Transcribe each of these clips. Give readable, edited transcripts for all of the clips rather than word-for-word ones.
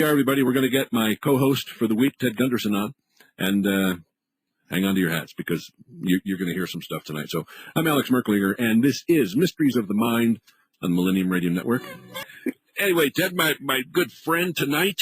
Hey, everybody, we're going to get my co-host for the week, Ted Gunderson, on, and hang on to your hats because you're going to hear some stuff tonight. So I'm Alex Merklinger, and this is Mysteries of the Mind on the Millennium Radio Network. Anyway, Ted, my good friend tonight,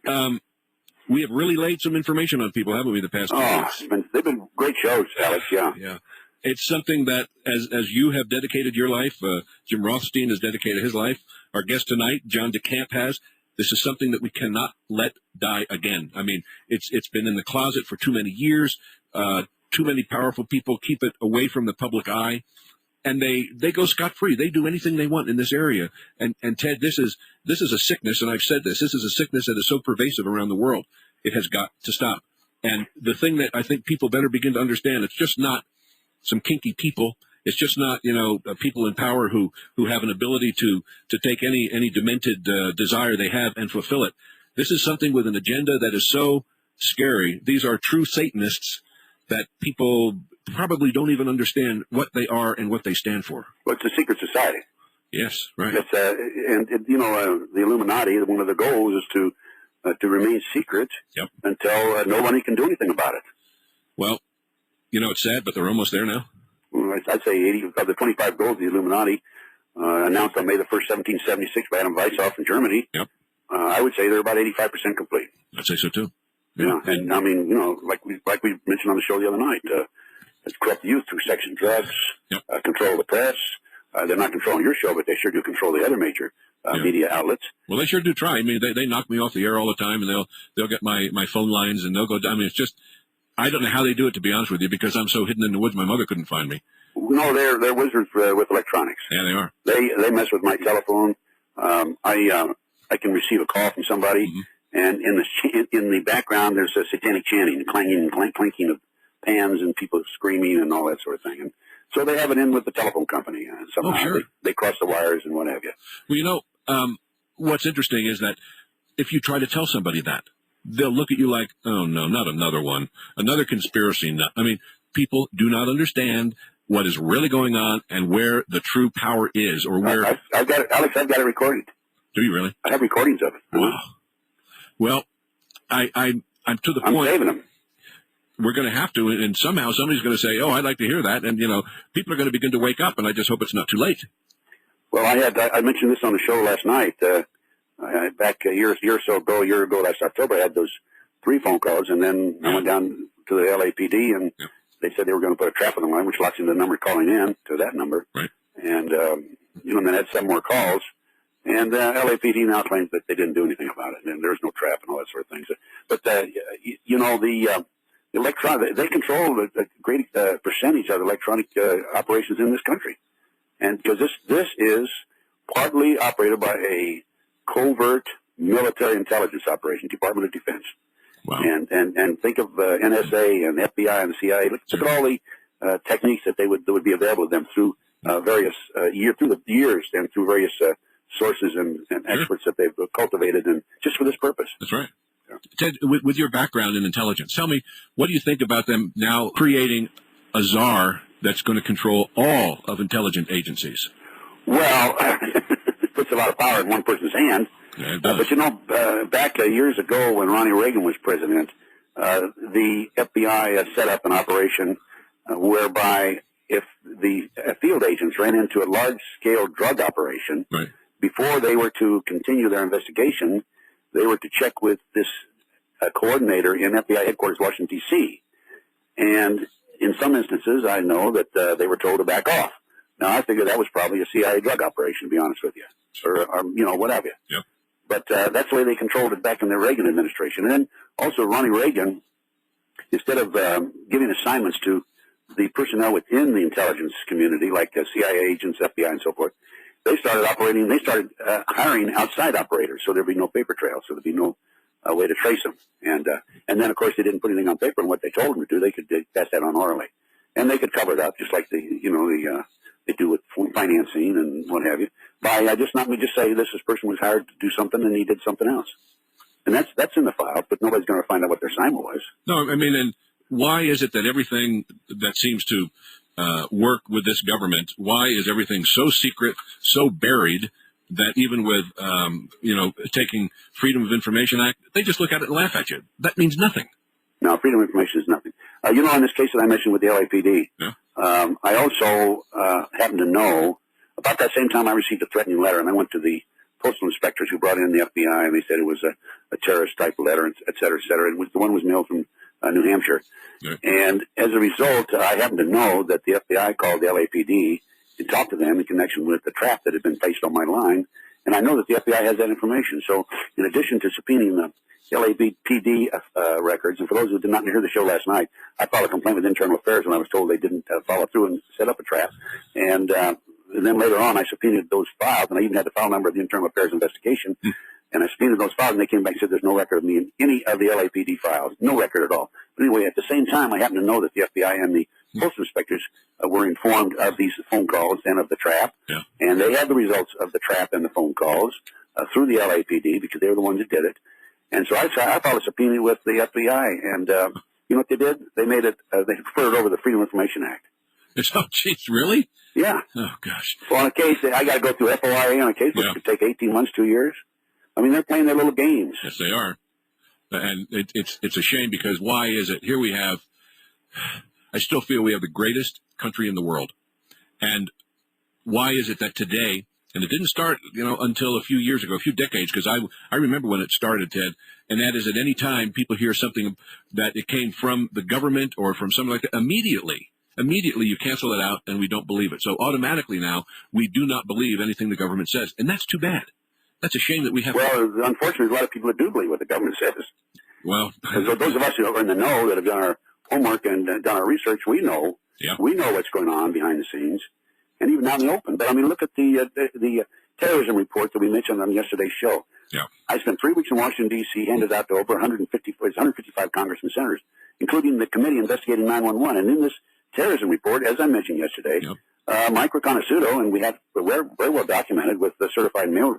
we have really laid some information on people, haven't we, the past 2 weeks? They've been great shows, Alex, yeah. Yeah. It's something that, as you have dedicated your life, Jim Rothstein has dedicated his life, our guest tonight, John DeCamp, has. This is something that we cannot let die again. I mean, it's been in the closet for too many years. Too many powerful people keep it away from the public eye, and they go scot-free. They do anything they want in this area. And Ted, this is a sickness, and I've said this. This is a sickness that is so pervasive around the world. It has got to stop. And the thing that I think people better begin to understand, it's just not some kinky people. It's just not, people in power who have an ability to take any demented desire they have and fulfill it. This is something with an agenda that is so scary. These are true Satanists that people probably don't even understand what they are and what they stand for. Well, it's a secret society. Yes, right. It's, the Illuminati, one of the goals is to remain secret until nobody can do anything about it. Well, it's sad, but they're almost there now. I'd say 80 of the 25 goals of the Illuminati announced on May the 1st, 1776 by Adam Weishaupt in Germany. Yep. I would say they're about 85% complete. I'd say so too. Yeah. And I mean, like we mentioned on the show the other night, it's corrupt youth through sex and drugs, control the press. They're not controlling your show, but they sure do control the other major media outlets. Well, they sure do try. I mean, they knock me off the air all the time, and they'll get my phone lines, and they'll go down. I mean, it's just, I don't know how they do it, to be honest with you, because I'm so hidden in the woods. My mother couldn't find me. No, they're wizards with electronics. Yeah, they are. They mess with my telephone. I can receive a call from somebody, and in the background there's a satanic chanting, clanging, clanking of pans, and people screaming and all that sort of thing. And so they have it in with the telephone company. Somehow sure. They cross the wires and what have you. Well, what's interesting is that if you try to tell somebody that, they'll look at you like, oh, no, not another one, another conspiracy nut. I mean, people do not understand what is really going on and where the true power is, or where... I've got it, Alex, I've got it recorded. Do you really? I have recordings of it. Wow. Well, I'm to the point... I'm saving them. We're going to have to, and somehow somebody's going to say, oh, I'd like to hear that, and, people are going to begin to wake up, and I just hope it's not too late. Well, I mentioned this on the show last night. Back a year ago, last October, I had those 3 phone calls, and then I went down to the LAPD, and they said they were going to put a trap on the line, which locks in the number calling in to that number. Right. And, then I had 7 more calls, and LAPD now claims that they didn't do anything about it, and there's no trap and all that sort of things. But, the electronic, they control a great percentage of electronic operations in this country. And because this is partly operated by a covert military intelligence operation, Department of Defense. Wow. And think of NSA and FBI and the CIA. Look at all the techniques that would be available to them through through the years and through various sources and experts that they've cultivated, and just for this purpose. That's right. Yeah. Ted, with your background in intelligence, tell me, what do you think about them now creating a czar that's going to control all of intelligence agencies? Well, it puts a lot of power in one person's hand. Yeah, it does. But back years ago when Ronnie Reagan was president, the FBI set up an operation whereby if the field agents ran into a large-scale drug operation, before they were to continue their investigation, they were to check with this coordinator in FBI headquarters, Washington, D.C. And in some instances, I know that they were told to back off. Now, I figure that was probably a CIA drug operation, to be honest with you, or what have you. Yep. But that's the way they controlled it back in the Reagan administration. And then also Ronnie Reagan, instead of giving assignments to the personnel within the intelligence community, like CIA agents, FBI, and so forth, they started hiring outside operators, so there'd be no paper trail, so there'd be no way to trace them. And then, of course, they didn't put anything on paper, and what they told them to do, they could pass that on orally. And they could cover it up, just like they do with financing and what have you. By let me just say this person was hired to do something, and he did something else. And that's in the file, but nobody's going to find out what their assignment was. No, I mean, and why is it that everything that seems to work with this government, why is everything so secret, so buried, that even with, taking Freedom of Information Act, they just look at it and laugh at you. That means nothing. No, freedom of information is nothing. On this case that I mentioned with the LAPD, Yeah. I also happened to know about that same time I received a threatening letter, and I went to the postal inspectors who brought in the FBI, and they said it was a terrorist-type letter, et cetera, et cetera. The one was mailed from New Hampshire. Yeah. And as a result, I happened to know that the FBI called the LAPD and talked to them in connection with the trap that had been placed on my line. And I know that the FBI has that information. So in addition to subpoenaing the LAPD records, and for those who did not hear the show last night, I filed a complaint with Internal Affairs when I was told they didn't follow through and set up a trap. And then later on, I subpoenaed those files, and I even had the file number of the Internal Affairs investigation. And I subpoenaed those files, and they came back and said there's no record of me in any of the LAPD files. No record at all. But anyway, at the same time, I happened to know that the FBI and the postal inspectors were informed of these phone calls and of the trap. Yeah. And they had the results of the trap and the phone calls through the LAPD because they were the ones that did it. And so I filed a subpoena with the FBI. And you know what they did? They made it, they referred it over the Freedom of Information Act. Oh, jeez, really? Yeah. Oh, gosh. So on a case, I got to go through FOIA on a case which could take 18 months, 2 years. I mean, they're playing their little games. Yes, they are. And it's a shame because why is it? Here we have, I still feel we have the greatest country in the world. And why is it that today, and it didn't start, until a few years ago, a few decades, because I remember when it started, Ted, and that is at any time people hear something that it came from the government or from something like that, immediately you cancel it out and we don't believe it. So automatically now we do not believe anything the government says. And that's too bad. That's a shame that we have. Well, unfortunately, a lot of people that do believe what the government says. Well, those of us who are in the know that have done our homework and done our research, we know what's going on behind the scenes, and even out in the open. But I mean, look at the terrorism report that we mentioned on yesterday's show. Yeah. I spent 3 weeks in Washington D.C., handed out to over 155 congressmen and senators, including the committee investigating 9/11. And in this terrorism report, as I mentioned yesterday. Yep. Mike Reconasuto, and we're very well documented with the certified mail,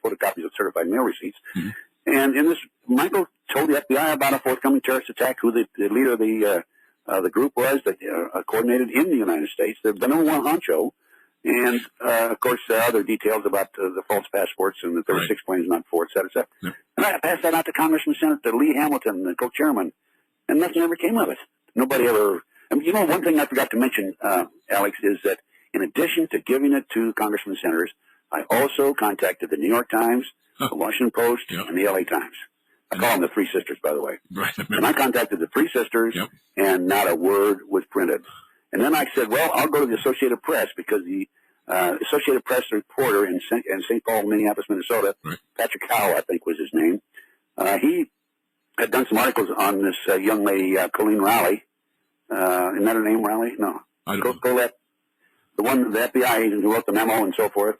photocopies of certified mail receipts. Mm-hmm. And in this, Michael told the FBI about a forthcoming terrorist attack, who the leader of the group was that coordinated in the United States, the number one honcho, and of course other details about the false passports and that there were 6 planes, not 4, et cetera, et cetera. Yep. And I passed that out to Congressman Senator Lee Hamilton, the co-chairman, and nothing ever came of it. Nobody ever. And one thing I forgot to mention, Alex, is that in addition to giving it to congressmen and senators, I also contacted the New York Times, the Washington Post, and the LA Times. I call them the Three Sisters, by the way. Right. And I contacted the Three Sisters, and not a word was printed. And then I said, well, I'll go to the Associated Press, because the Associated Press reporter in St. Paul, Minneapolis, Minnesota, Patrick Howe, I think was his name, he had done some articles on this young lady, Colleen Rowley. Isn't that her name, Riley? No. Colette. The FBI agent who wrote the memo and so forth.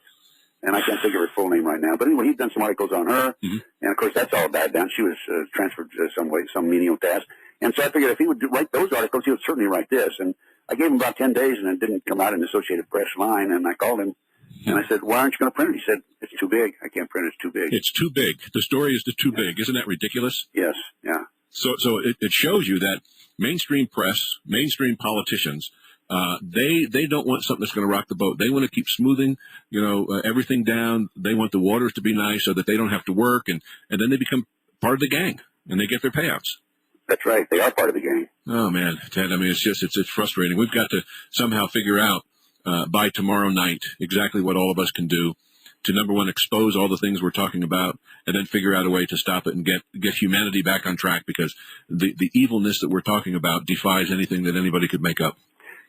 And I can't think of her full name right now. But anyway, he'd done some articles on her. Mm-hmm. And of course, that's all bad down. She was transferred to some menial task. And so I figured if he would write those articles, he would certainly write this. And I gave him about 10 days, and it didn't come out in the Associated Press line. And I called him, and I said, why aren't you going to print it? He said, it's too big. I can't print it. It's too big. It's too big. The story is too big. Isn't that ridiculous? Yes, yeah. So it shows you that mainstream press, mainstream politicians, they don't want something that's going to rock the boat. They want to keep smoothing, everything down. They want the waters to be nice so that they don't have to work, and then they become part of the gang and they get their payouts. That's right. They are part of the gang. Oh man, Ted. I mean, it's frustrating. We've got to somehow figure out by tomorrow night exactly what all of us can do to, number one, expose all the things we're talking about, and then figure out a way to stop it and get humanity back on track, because the evilness that we're talking about defies anything that anybody could make up.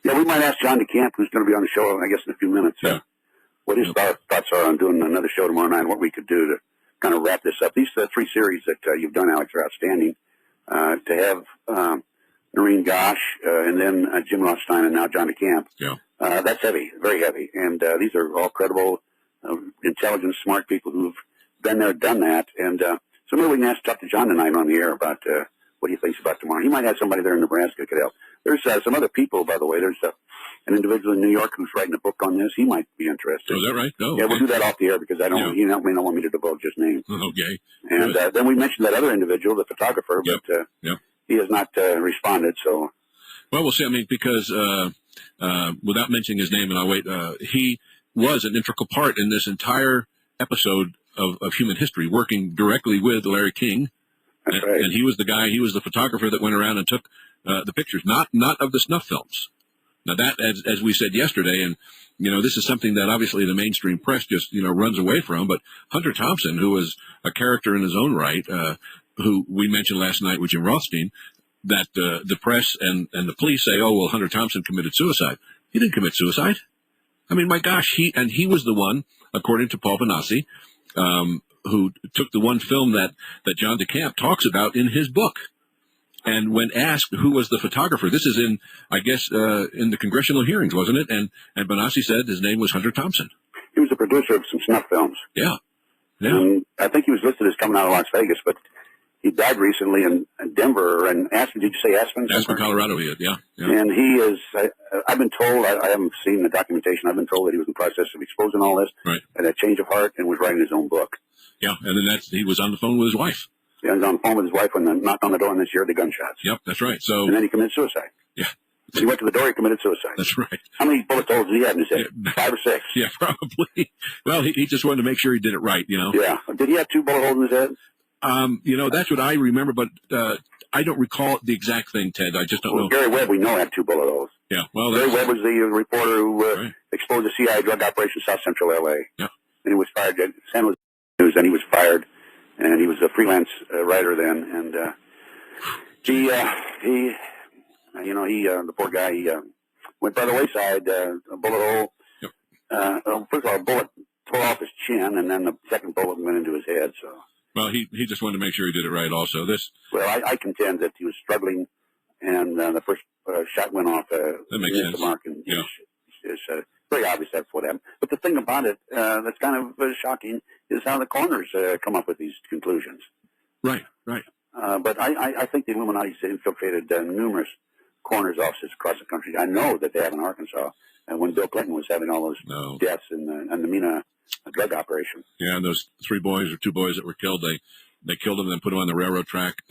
Yeah, we might ask John DeCamp, who's going to be on the show, I guess, in a few minutes, what his thoughts are on doing another show tomorrow night, and what we could do to kind of wrap this up. These 3 series that you've done, Alex, are outstanding. To have Noreen Gosh, and then Jim Rothstein, and now John DeCamp. Yeah. That's heavy, very heavy. And these are all credible, intelligent, smart people who've been there, done that. And so maybe we can talk to John tonight on the air about what he thinks about tomorrow. He might have somebody there in Nebraska who could help. There's some other people, by the way. There's an individual in New York who's writing a book on this. He might be interested. Oh, is that right? Oh, yeah, we'll do that off the air, because I don't. He may not want me to divulge his name. Okay. And then we mentioned that other individual, the photographer, but he has not responded. So, well, we'll see. I mean, because without mentioning his name, and I'll wait, he was an integral part in this entire episode of human history, working directly with Larry King. That's right. And he was the guy, he was the photographer that went around and took the pictures, not of the snuff films. Now that, as we said yesterday, and this is something that obviously the mainstream press just runs away from. But Hunter Thompson, who was a character in his own right, who we mentioned last night with Jim Rothstein, that the press and the police say, oh well, Hunter Thompson committed suicide. He didn't commit suicide. I mean, my gosh, he was the one, according to Paul Benassi, who took the one film that John DeCamp talks about in his book. And when asked who was the photographer, this is in the congressional hearings, wasn't it? And Benassi said his name was Hunter Thompson. He was the producer of some snuff films. Yeah. And I think he was listed as coming out of Las Vegas, but he died recently in Denver and Aspen. Did you say Aspen? Aspen, Colorado, he is, yeah. And he is, I've been told, I haven't seen the documentation, I've been told that he was in the process of exposing all this, right, and a change of heart, and was writing his own book. Yeah, and then he was on the phone with his wife. Yeah, he was on the phone with his wife when they knocked on the door and this year the gunshots. Yep, that's right. So, and then he committed suicide. Yeah. He went to the door, he committed suicide. That's right. How many bullet holes did he have in his head? 5 or 6? Yeah, probably. Well, he just wanted to make sure he did it right, Yeah. Did he have 2 bullet holes in his head? That's what I remember, but I don't recall the exact thing, Ted. I just don't know. Gary Webb, we know, had 2 bullet holes. Yeah, well, Gary Webb was the reporter who right, exposed the CIA drug operation in South Central L.A. Yeah. And he was fired at San Jose News, and he was fired, and he was a freelance writer then, and the poor guy, he went by the wayside, a bullet hole. Yep. First of all, a bullet tore off his chin, and then the second bullet went into his head. So. Well, he just wanted to make sure he did it right. Also, Well, I contend that he was struggling, and the first shot went off. That makes sense. The mark, and yeah. It's very obvious that's what happened. But the thing about it that's kind of shocking is how the coroners come up with these conclusions. Right, right. But I think the Illuminati infiltrated numerous coroners' offices across the country. I know that they have in Arkansas, and when Bill Clinton was having all those deaths in the Mena drug operation. Yeah, and those 2 boys that were killed, they killed them and then put them on the railroad track.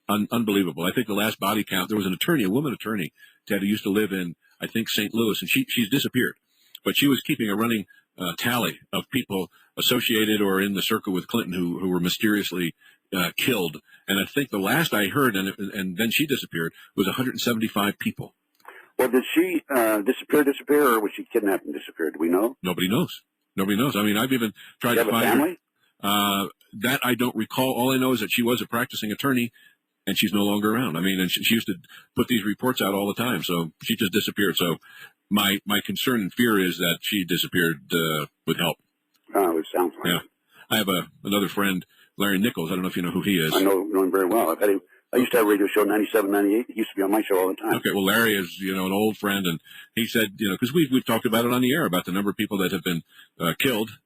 Unbelievable. I think the last body count, there was a woman attorney, Ted, who used to live in, I think, St. Louis, and she's disappeared. But she was keeping a running tally of people associated or in the circle with Clinton who were mysteriously killed. And I think the last I heard, and then she disappeared, was 175 people. Well, did she disappear, or was she kidnapped and disappeared? Do we know? Nobody knows. I mean, I've even tried to find family? Her. That I don't recall. All I know is that she was a practicing attorney, and she's no longer around. I mean, and she used to put these reports out all the time, so she just disappeared. So my concern and fear is that she disappeared with help. Oh, it sounds like Yeah. I have another friend, Larry Nichols. I don't know if you know who he is. I know him very well. I used to have a radio show, 97, 98. He used to be on my show all the time. Okay, well, Larry is, an old friend, and he said, because we've talked about it on the air, about the number of people that have been killed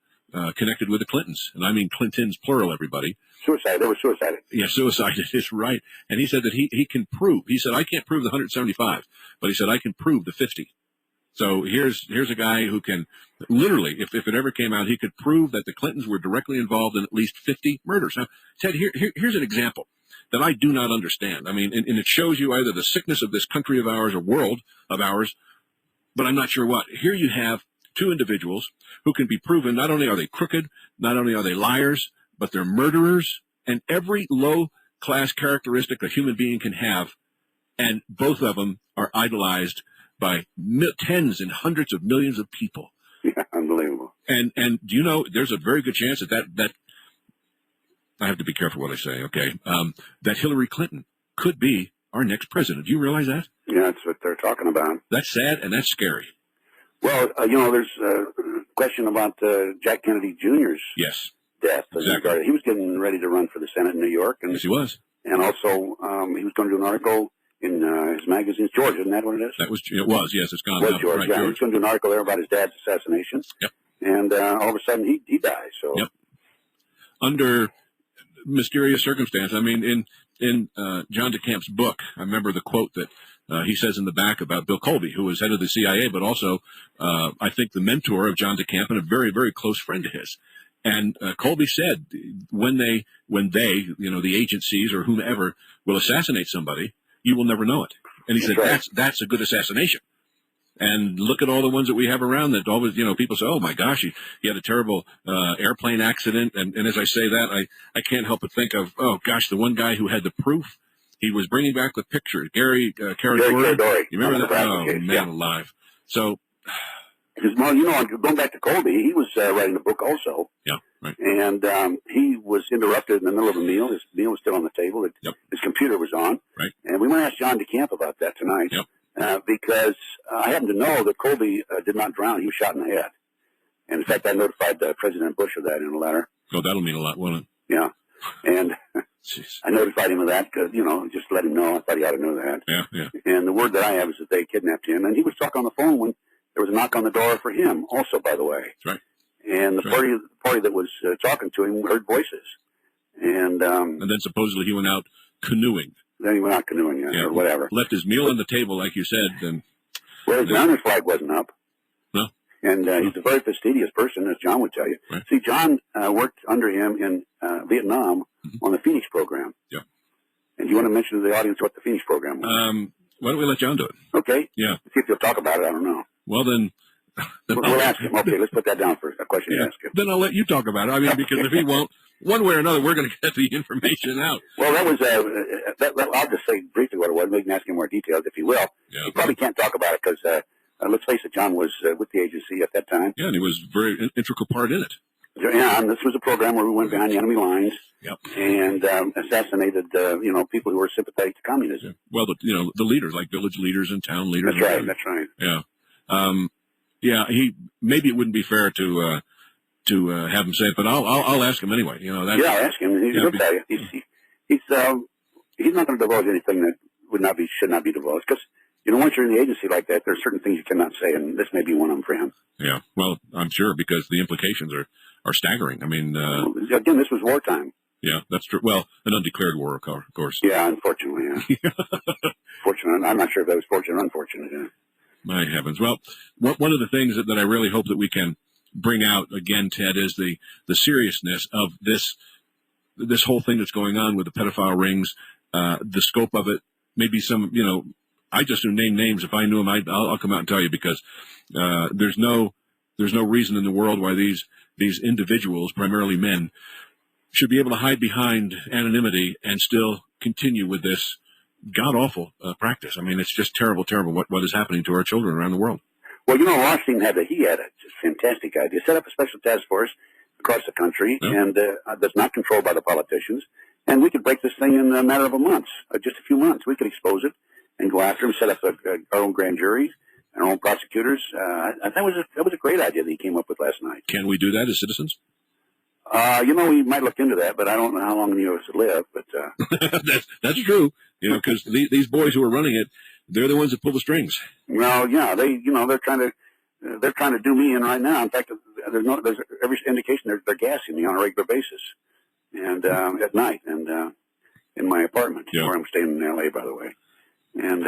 connected with the Clintons. And I mean Clintons, plural, everybody. They were suicided. Yeah, suicided is right. And he said that he can prove, he said, I can't prove the 175, but he said, I can prove the 50. So here's a guy who can literally, if it ever came out, he could prove that the Clintons were directly involved in at least 50 murders. Now, Ted, here's an example that I do not understand. I mean, and it shows you either the sickness of this country of ours or world of ours, but I'm not sure what. Here you have 2 individuals who can be proven, not only are they crooked, not only are they liars, but they're murderers, and every low-class characteristic a human being can have, and both of them are idolized by tens and hundreds of millions of people. Yeah, unbelievable. And do you know, there's a very good chance that I have to be careful what I say, okay, that Hillary Clinton could be our next president. Do you realize that? Yeah, that's what they're talking about. That's sad and that's scary. Well, there's a question about Jack Kennedy Jr.'s death. Exactly. He was getting ready to run for the Senate in New York. And, yes, he was. And also, he was going to do an article in his magazine, George, isn't that what it is? It was, yes, it's gone now. George, right, yeah. George. He was going to do an article there about his dad's assassination. Yep. And all of a sudden, he dies. So. Yep. Under mysterious circumstance. I mean, in John DeCamp's book, I remember the quote that he says in the back about Bill Colby, who was head of the CIA, but also, I think, the mentor of John DeCamp and a very, very close friend of his. And Colby said, when they, the agencies or whomever will assassinate somebody, you will never know it. And he said, that's a good assassination. And look at all the ones that we have around that always, people say, oh my gosh, he had a terrible airplane accident. And as I say that, I can't help but think of, oh gosh, the one guy who had the proof. He was bringing back the picture. Gary Caradori. You remember that? Oh, man alive. So. Well, going back to Colby, he was writing a book also. Yeah, right. And he was interrupted in the middle of a meal. His meal was still on the table. His computer was on. Right. And we want to ask John DeCamp about that tonight. Yep. Because I happen to know that Colby did not drown. He was shot in the head. And, in fact, I notified President Bush of that in a letter. Oh, that'll mean a lot, won't it? Yeah. And I notified him of that because, just to let him know. I thought he ought to know that. Yeah. And the word that I have is that they kidnapped him. And he was talking on the phone when there was a knock on the door for him also, by the way. That's right. And the party that was talking to him heard voices. And then supposedly he went out canoeing. Then he went out canoeing, or whatever. Left his meal on the table, like you said. Well, his grounded flag wasn't up. No. And he's a very fastidious person, as John would tell you. Right. See, John worked under him in Vietnam on the Phoenix program. Yeah. And do you want to mention to the audience what the Phoenix program was? Why don't we let John do it? Okay. Yeah. See if he'll talk about it. I don't know. Well, then we'll ask him. Okay, let's put that down for a question to ask him. Then I'll let you talk about it. I mean, because if he won't, one way or another, we're going to get the information out. Well, that was, I'll just say briefly what it was. We can ask him more details if he will. Yeah. He probably can't talk about it because, let's face it, John was with the agency at that time. Yeah, and he was a very integral part in it. Yeah, and this was a program where we went behind the enemy lines and assassinated, people who were sympathetic to communism. Yeah. Well, the leaders, like village leaders and town leaders. That's right. Yeah. Maybe it wouldn't be fair to have him say it, but I'll ask him anyway. I'll ask him. He'll tell you. He's not going to divulge anything that should not be divulged because, once you're in the agency like that, there are certain things you cannot say, and this may be one of them for him. Yeah, well, I'm sure because the implications are staggering. I mean, again, this was wartime. Yeah, that's true. Well, an undeclared war, of course. Yeah, unfortunately, yeah. Fortunate. I'm not sure if that was fortunate or unfortunate. Yeah. My heavens. Well, one of the things that I really hope that we can bring out again, Ted, is the seriousness of this whole thing that's going on with the pedophile rings, the scope of it, maybe some, I just name names. If I knew them, I'll come out and tell you because there's no reason in the world why these individuals, primarily men, should be able to hide behind anonymity and still continue with this god-awful practice. I mean, it's just terrible what is happening to our children around the world. Well, Rothstein had a just fantastic idea. Set up a special task force across the country and that's not controlled by the politicians. And we could break this thing in a matter of just a few months. We could expose it and go after him, set up our own grand jury, our own prosecutors. That was a great idea that he came up with last night. Can we do that as citizens? We might look into that, but I don't know how long the U.S. will live. But that's true, because these boys who are running it, they're the ones that pull the strings. Well, yeah, they're trying to do me in right now. In fact, there's every indication they're gassing me on a regular basis, and at night, and in my apartment where I'm staying in L.A. by the way. And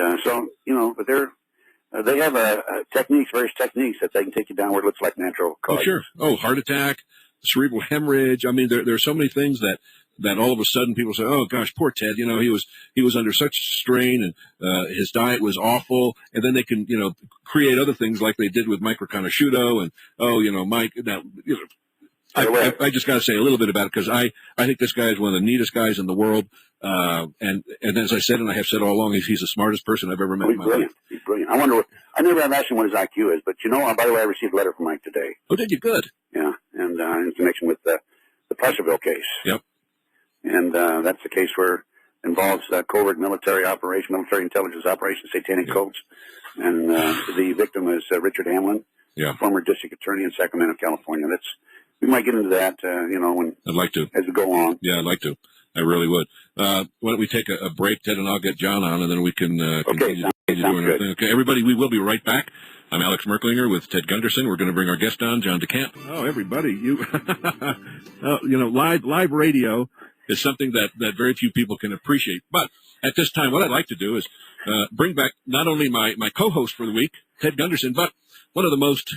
but they have various techniques that they can take you down where it looks like natural causes. Oh, sure. Oh, heart attack, cerebral hemorrhage. I mean, there are so many things that all of a sudden people say, oh gosh, poor Ted, he was under such strain and his diet was awful. And then they can, create other things like they did with Mike Riconosciuto and, Mike, I just got to say a little bit about it because I think this guy is one of the neatest guys in the world. And as I said, and I have said all along, he's the smartest person I've ever met in my life. He's brilliant. I never have asked him what his IQ is, but by the way, I received a letter from Mike today. Oh, did you? Good. Yeah. And, in connection with the Placerville case. Yep. And, that's the case where it involves covert military intelligence operation, satanic cults. And, the victim is Richard Hamlin, former district attorney in Sacramento, California. We might get into that, when I'd like to as we go on. Yeah, I'd like to. I really would. Why don't we take a break, Ted, and I'll get John on, and then we can continue doing our thing. Okay, everybody, we will be right back. I'm Alex Merklinger with Ted Gunderson. We're going to bring our guest on, John DeCamp. Oh, everybody, live radio is something that very few people can appreciate. But at this time, what I'd like to do is bring back not only my co-host for the week, Ted Gunderson, but one of the most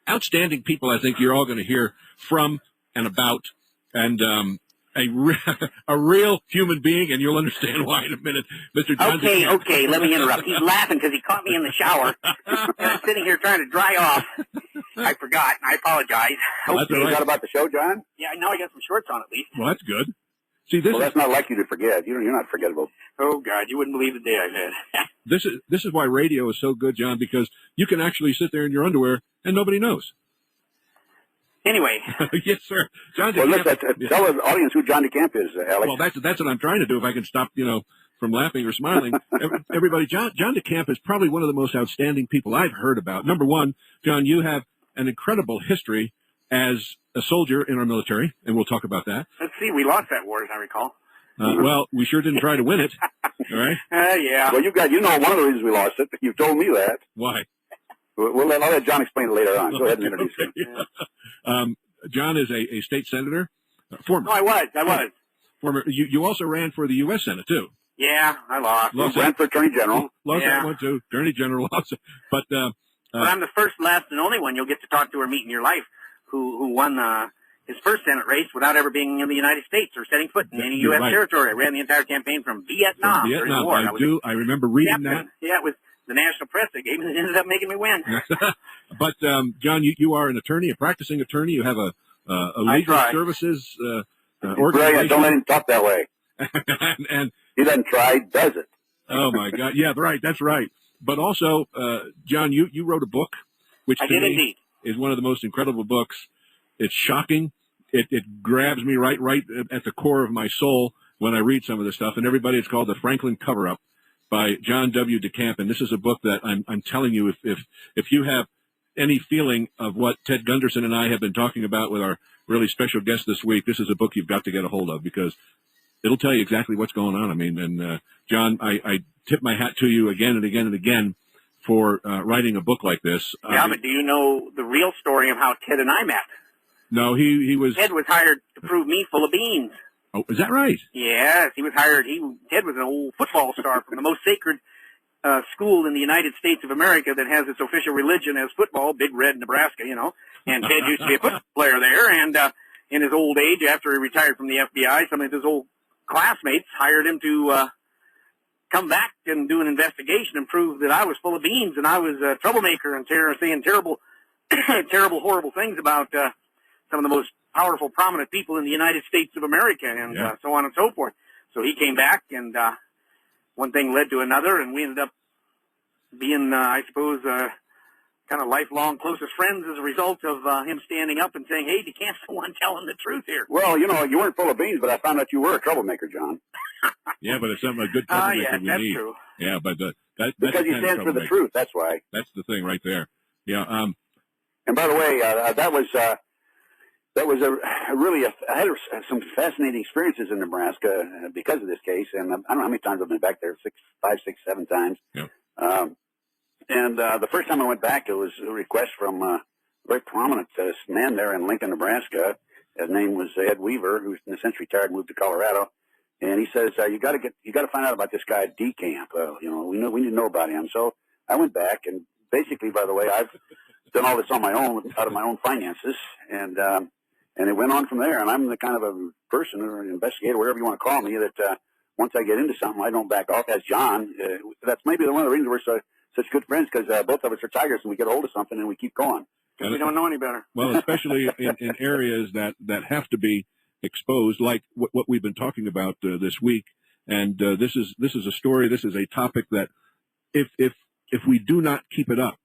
outstanding people I think you're all going to hear from and about. And a real human being, and you'll understand why in a minute, Mr. John DeCamp. Okay, let me interrupt. He's laughing because he caught me in the shower, and I'm sitting here trying to dry off. I forgot, and I apologize. Well, that's all You right. forgot about the show, John? Yeah, now I got some shorts on at least. Well, that's good. See, this Well, that's not like you to forget. You're not forgettable. Oh, God, you wouldn't believe the day I've had. this is why radio is so good, John, because you can actually sit there in your underwear and nobody knows. Anyway. Yes, sir. John Well, DeCamp. let's tell the audience who John DeCamp is, Alex. Well, that's what I'm trying to do. If I can stop, from laughing or smiling. Everybody, John DeCamp is probably one of the most outstanding people I've heard about. Number one, John, you have an incredible history as a soldier in our military, and we'll talk about that. Let's see, we lost that war, as I recall. Well, we sure didn't try to win it. All right? Yeah. Well, one of the reasons we lost it. You've told me that. Why? I'll let John explain it later on. Go ahead and introduce him. John is a state senator, former. No, I was. Former. You also ran for the U.S. Senate too. Yeah, I lost. Ran for Attorney General. Lost Yeah. that one too. Attorney General also. But But I'm the first, last, and only one you'll get to talk to or meet in your life who won his first Senate race without ever being in the United States or setting foot in any U.S. right. territory. I ran the entire campaign from Vietnam. During the war. I remember reading that. Yeah, it was the national press that gave me. It ended up making me win. But John, you are an attorney, a practicing attorney. You have a legal services organization. Brilliant. Don't let him talk that way. and He doesn't try, he does it. oh my God, yeah, right, that's right. But also, John, you wrote a book, which I to did me indeed. is one of the most incredible books. It's shocking. It grabs me right at the core of my soul when I read some of this stuff. And everybody, it's called The Franklin Cover-Up by John W. DeCamp. And this is a book that I'm telling you, if you have any feeling of what Ted Gunderson and I have been talking about with our really special guest this week, this is a book you've got to get a hold of because it'll tell you exactly what's going on. I mean, and John, I tip my hat to you again and again and again for writing a book like this. Yeah, but do you know the real story of how Ted and I met? No, he was. Ted was hired to prove me full of beans. Oh, is that right? Yes, he was hired. Ted was an old football star from the most sacred school in the United States of America that has its official religion as football, Big Red, Nebraska, And Ted used to be a football player there, and in his old age, after he retired from the FBI, some of his old classmates hired him to come back and do an investigation and prove that I was full of beans and I was a troublemaker and saying terrible, horrible things about some of the most powerful, prominent people in the United States of America and so on and so forth. So he came back, and one thing led to another, and we ended up being, I suppose, kind of lifelong closest friends as a result of him standing up and saying, hey, DeCamp's the one telling the truth here. Well, you weren't full of beans, but I found out you were a troublemaker, John. Yeah, but it's something a good troublemaker yeah, we that's need. true. Yeah, but that's because you stand for the truth. That's why. That's the thing right there. Yeah. And by the way, that was I had some fascinating experiences in Nebraska because of this case, and I don't know how many times I've been back there, 5, 6, 7 times. Yeah. And the first time I went back, it was a request from a very prominent man there in Lincoln, Nebraska. His name was Ed Weaver, who's since retired, moved to Colorado. And he says, you got to find out about this guy DeCamp. We need to know about him. So I went back, and basically, by the way, I've done all this on my own, out of my own finances, and it went on from there. And I'm the kind of a person or an investigator, whatever you want to call me, that once I get into something, I don't back off. As John, that's maybe one of the reasons we're such good friends, because both of us are tigers, and we get a hold of something and we keep going. Because we don't know any better. Well, especially in areas that have to be exposed, like what we've been talking about this week. And this is a story. This is a topic that if we do not keep it up,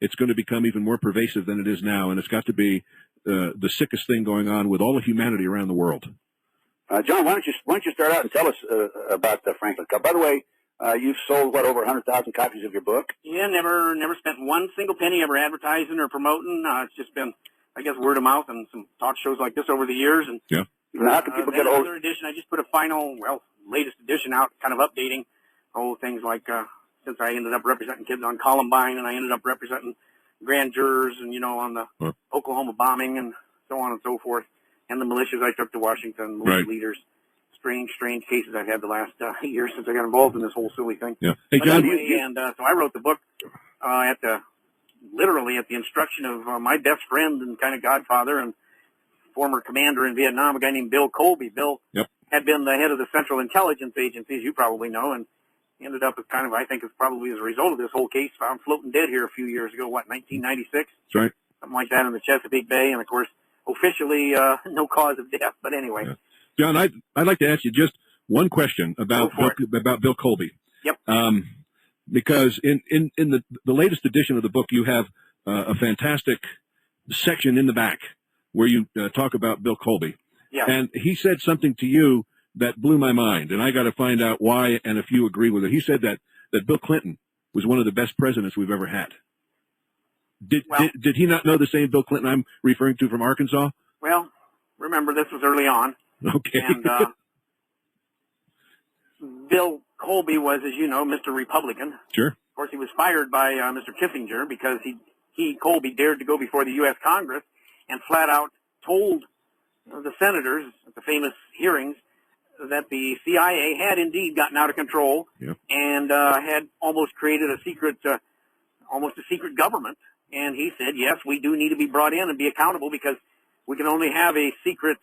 it's going to become even more pervasive than it is now. And it's got to be the sickest thing going on with all of humanity around the world. John, why don't you start out and tell us about the Franklin Cup? By the way, you've sold over 100,000 copies of your book. Yeah, never spent one single penny ever advertising or promoting. It's just been, I guess, word of mouth and some talk shows like this over the years. And yeah. Now, how can people get another edition? I just put a latest edition out, kind of updating things like since I ended up representing kids on Columbine, and I ended up representing grand jurors, and on the Oklahoma bombing, and so on and so forth, and the militias I took to Washington, leaders. Strange cases I've had the last year since I got involved in this whole silly thing. Yeah. Hey, John. So I wrote the book literally at the instruction of my best friend and kind of godfather and former commander in Vietnam, a guy named Bill Colby. Bill had been the head of the Central Intelligence Agency, as you probably know, and ended up as kind of, I think it's probably as a result of this whole case, found floating dead here a few years ago, 1996? That's right. Something like that in the Chesapeake Bay, and of course, officially no cause of death, but anyway. Yeah. John, I'd like to ask you just one question about Bill Colby. Yep. Because in the latest edition of the book, you have a fantastic section in the back where you talk about Bill Colby. Yeah. And he said something to you that blew my mind, and I got to find out why and if you agree with it. He said that Bill Clinton was one of the best presidents we've ever had. Did he not know the same Bill Clinton I'm referring to from Arkansas? Well, remember, this was early on. Okay. And Bill Colby was, as you know, Mr. Republican. Sure. Of course, he was fired by Mr. Kissinger because Colby dared to go before the U.S. Congress and flat out told the senators at the famous hearings that the CIA had indeed gotten out of control and had almost created a secret government. And he said, yes, we do need to be brought in and be accountable because we can only have a secret,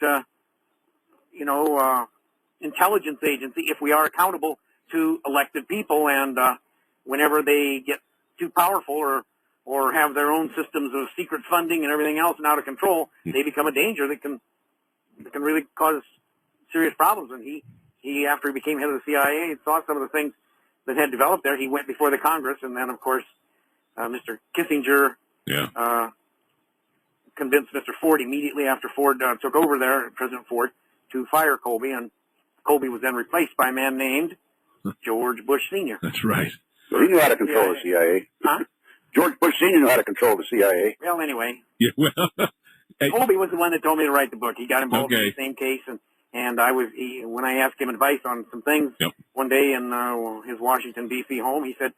intelligence agency if we are accountable to elected people. And whenever they get too powerful or have their own systems of secret funding and everything else and out of control, they become a danger that can really cause serious problems. And he after he became head of the CIA and saw some of the things that had developed there, he went before the Congress, and then of course Mr. Kissinger convinced Mr. Ford immediately after Ford took over there, President Ford, to fire Colby, and Colby was then replaced by a man named George Bush Sr. That's right. So he knew how to control the CIA. Huh? George Bush Sr. knew how to control the CIA. Well, anyway. Yeah, well, hey. Colby was the one that told me to write the book. He got involved in the same case, and when I asked him advice on some things one day in his Washington, D.C. home, he said,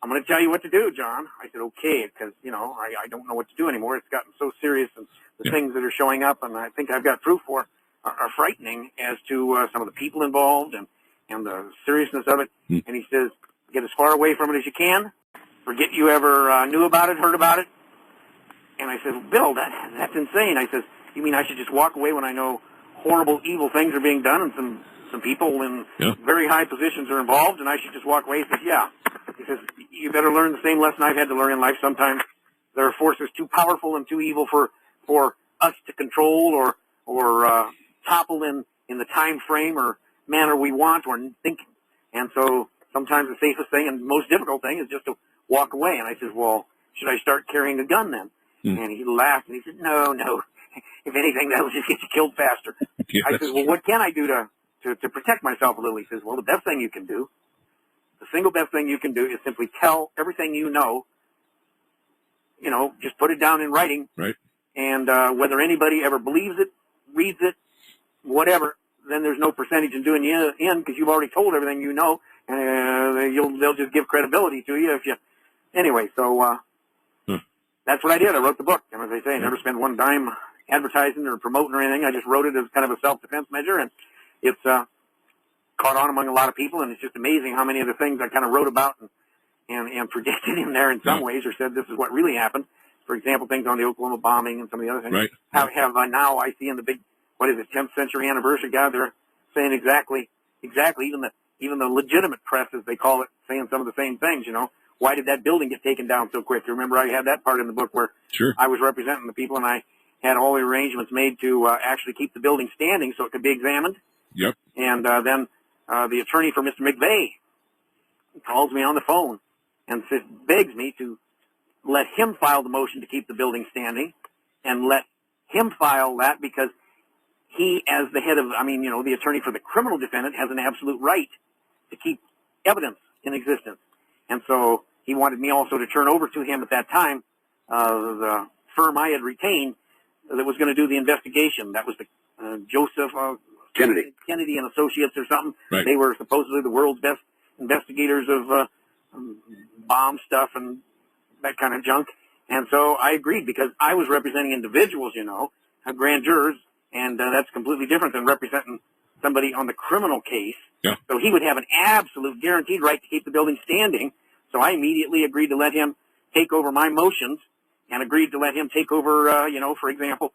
I'm going to tell you what to do, John. I said, okay, because, I don't know what to do anymore. It's gotten so serious, and the things that are showing up, and I think I've got proof for, are frightening as to some of the people involved and the seriousness of it. And he says, get as far away from it as you can. Forget you ever knew about it, heard about it. And I said, well, Bill, that's insane. I says, you mean I should just walk away when I know horrible, evil things are being done and some people in very high positions are involved, and I should just walk away? He says, yeah. He says, you better learn the same lesson I've had to learn in life. Sometimes there are forces too powerful and too evil for us to control or topple in the time frame or manner we want or think. And so sometimes the safest thing and most difficult thing is just to walk away. And I said, well, should I start carrying a gun then? And he laughed and he said, no. If anything, that'll just get you killed faster. I said, well, what can I do to protect myself a little? He says, well, the best thing you can do, the single best thing you can do is simply tell everything you know, just put it down in writing. Right. And whether anybody ever believes it, reads it, whatever, then there's no percentage in doing you in because you've already told everything you know, and they'll just give credibility to you if you. Anyway, so that's what I did. I wrote the book, and as I say, I never spent one dime advertising or promoting or anything. I just wrote it as kind of a self-defense measure, and it's caught on among a lot of people, and it's just amazing how many of the things I kind of wrote about and predicted in there in some ways, or said this is what really happened. For example, things on the Oklahoma bombing and some of the other things have now I see in the big, 10th century anniversary guy, they're saying exactly, even the legitimate press, as they call it, saying some of the same things, Why did that building get taken down so quick? You remember I had that part in the book where I was representing the people, and I had all the arrangements made to actually keep the building standing so it could be examined. Yep. And then the attorney for Mr. McVeigh calls me on the phone and begs me to let him file the motion to keep the building standing and let him file that because he, as the head of, the attorney for the criminal defendant, has an absolute right to keep evidence in existence. And so he wanted me also to turn over to him at that time the firm I had retained that was going to do the investigation. That was the Joseph Kennedy and Associates or something. Right. They were supposedly the world's best investigators of bomb stuff and that kind of junk. And so I agreed because I was representing individuals, grand jurors, and that's completely different than representing somebody on the criminal case. Yeah. So he would have an absolute guaranteed right to keep the building standing. So I immediately agreed to let him take over my motions and agreed to let him take over, for example,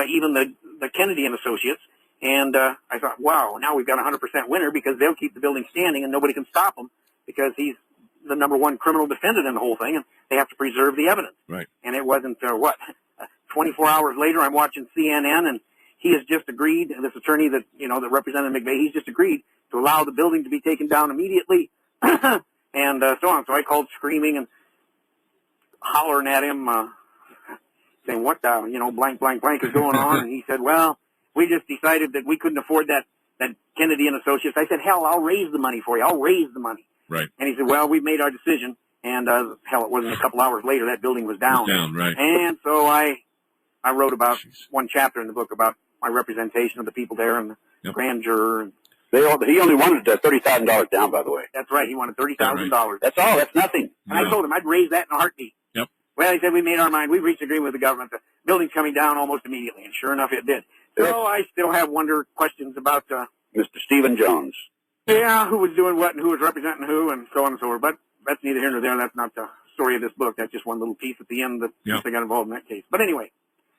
even the Kennedy and Associates. And I thought, wow, now we've got a 100% winner because they'll keep the building standing and nobody can stop him because he's the number one criminal defendant in the whole thing, and they have to preserve the evidence. Right. And it wasn't, 24 hours later, I'm watching CNN, and he has just agreed, this attorney that, that represented McVeigh, he's just agreed to allow the building to be taken down immediately, and so on. So I called screaming and hollering at him, saying, what the, blank, blank, blank is going on? And he said, well, we just decided that we couldn't afford that Kennedy and Associates. I said, hell, I'll raise the money for you. I'll raise the money. Right. And he said, well, we've made our decision. And, hell, it wasn't a couple hours later, that building was down. Right. And so I wrote about one chapter in the book about my representation of the people there and the grand juror. And he only wanted $30,000 down, by the way. that's right. He wanted $30,000. Right. That's all. That's nothing. And I told him I'd raise that in a heartbeat. Yep. Well, he said, we made our mind. We've reached agreement with the government. The building's coming down almost immediately. And sure enough, it did. So I still have questions about, Mr. Stephen Jones. Yeah, who was doing what and who was representing who and so on and so forth. But that's neither here nor there. That's not the story of this book. That's just one little piece at the end that they got involved in that case. But anyway,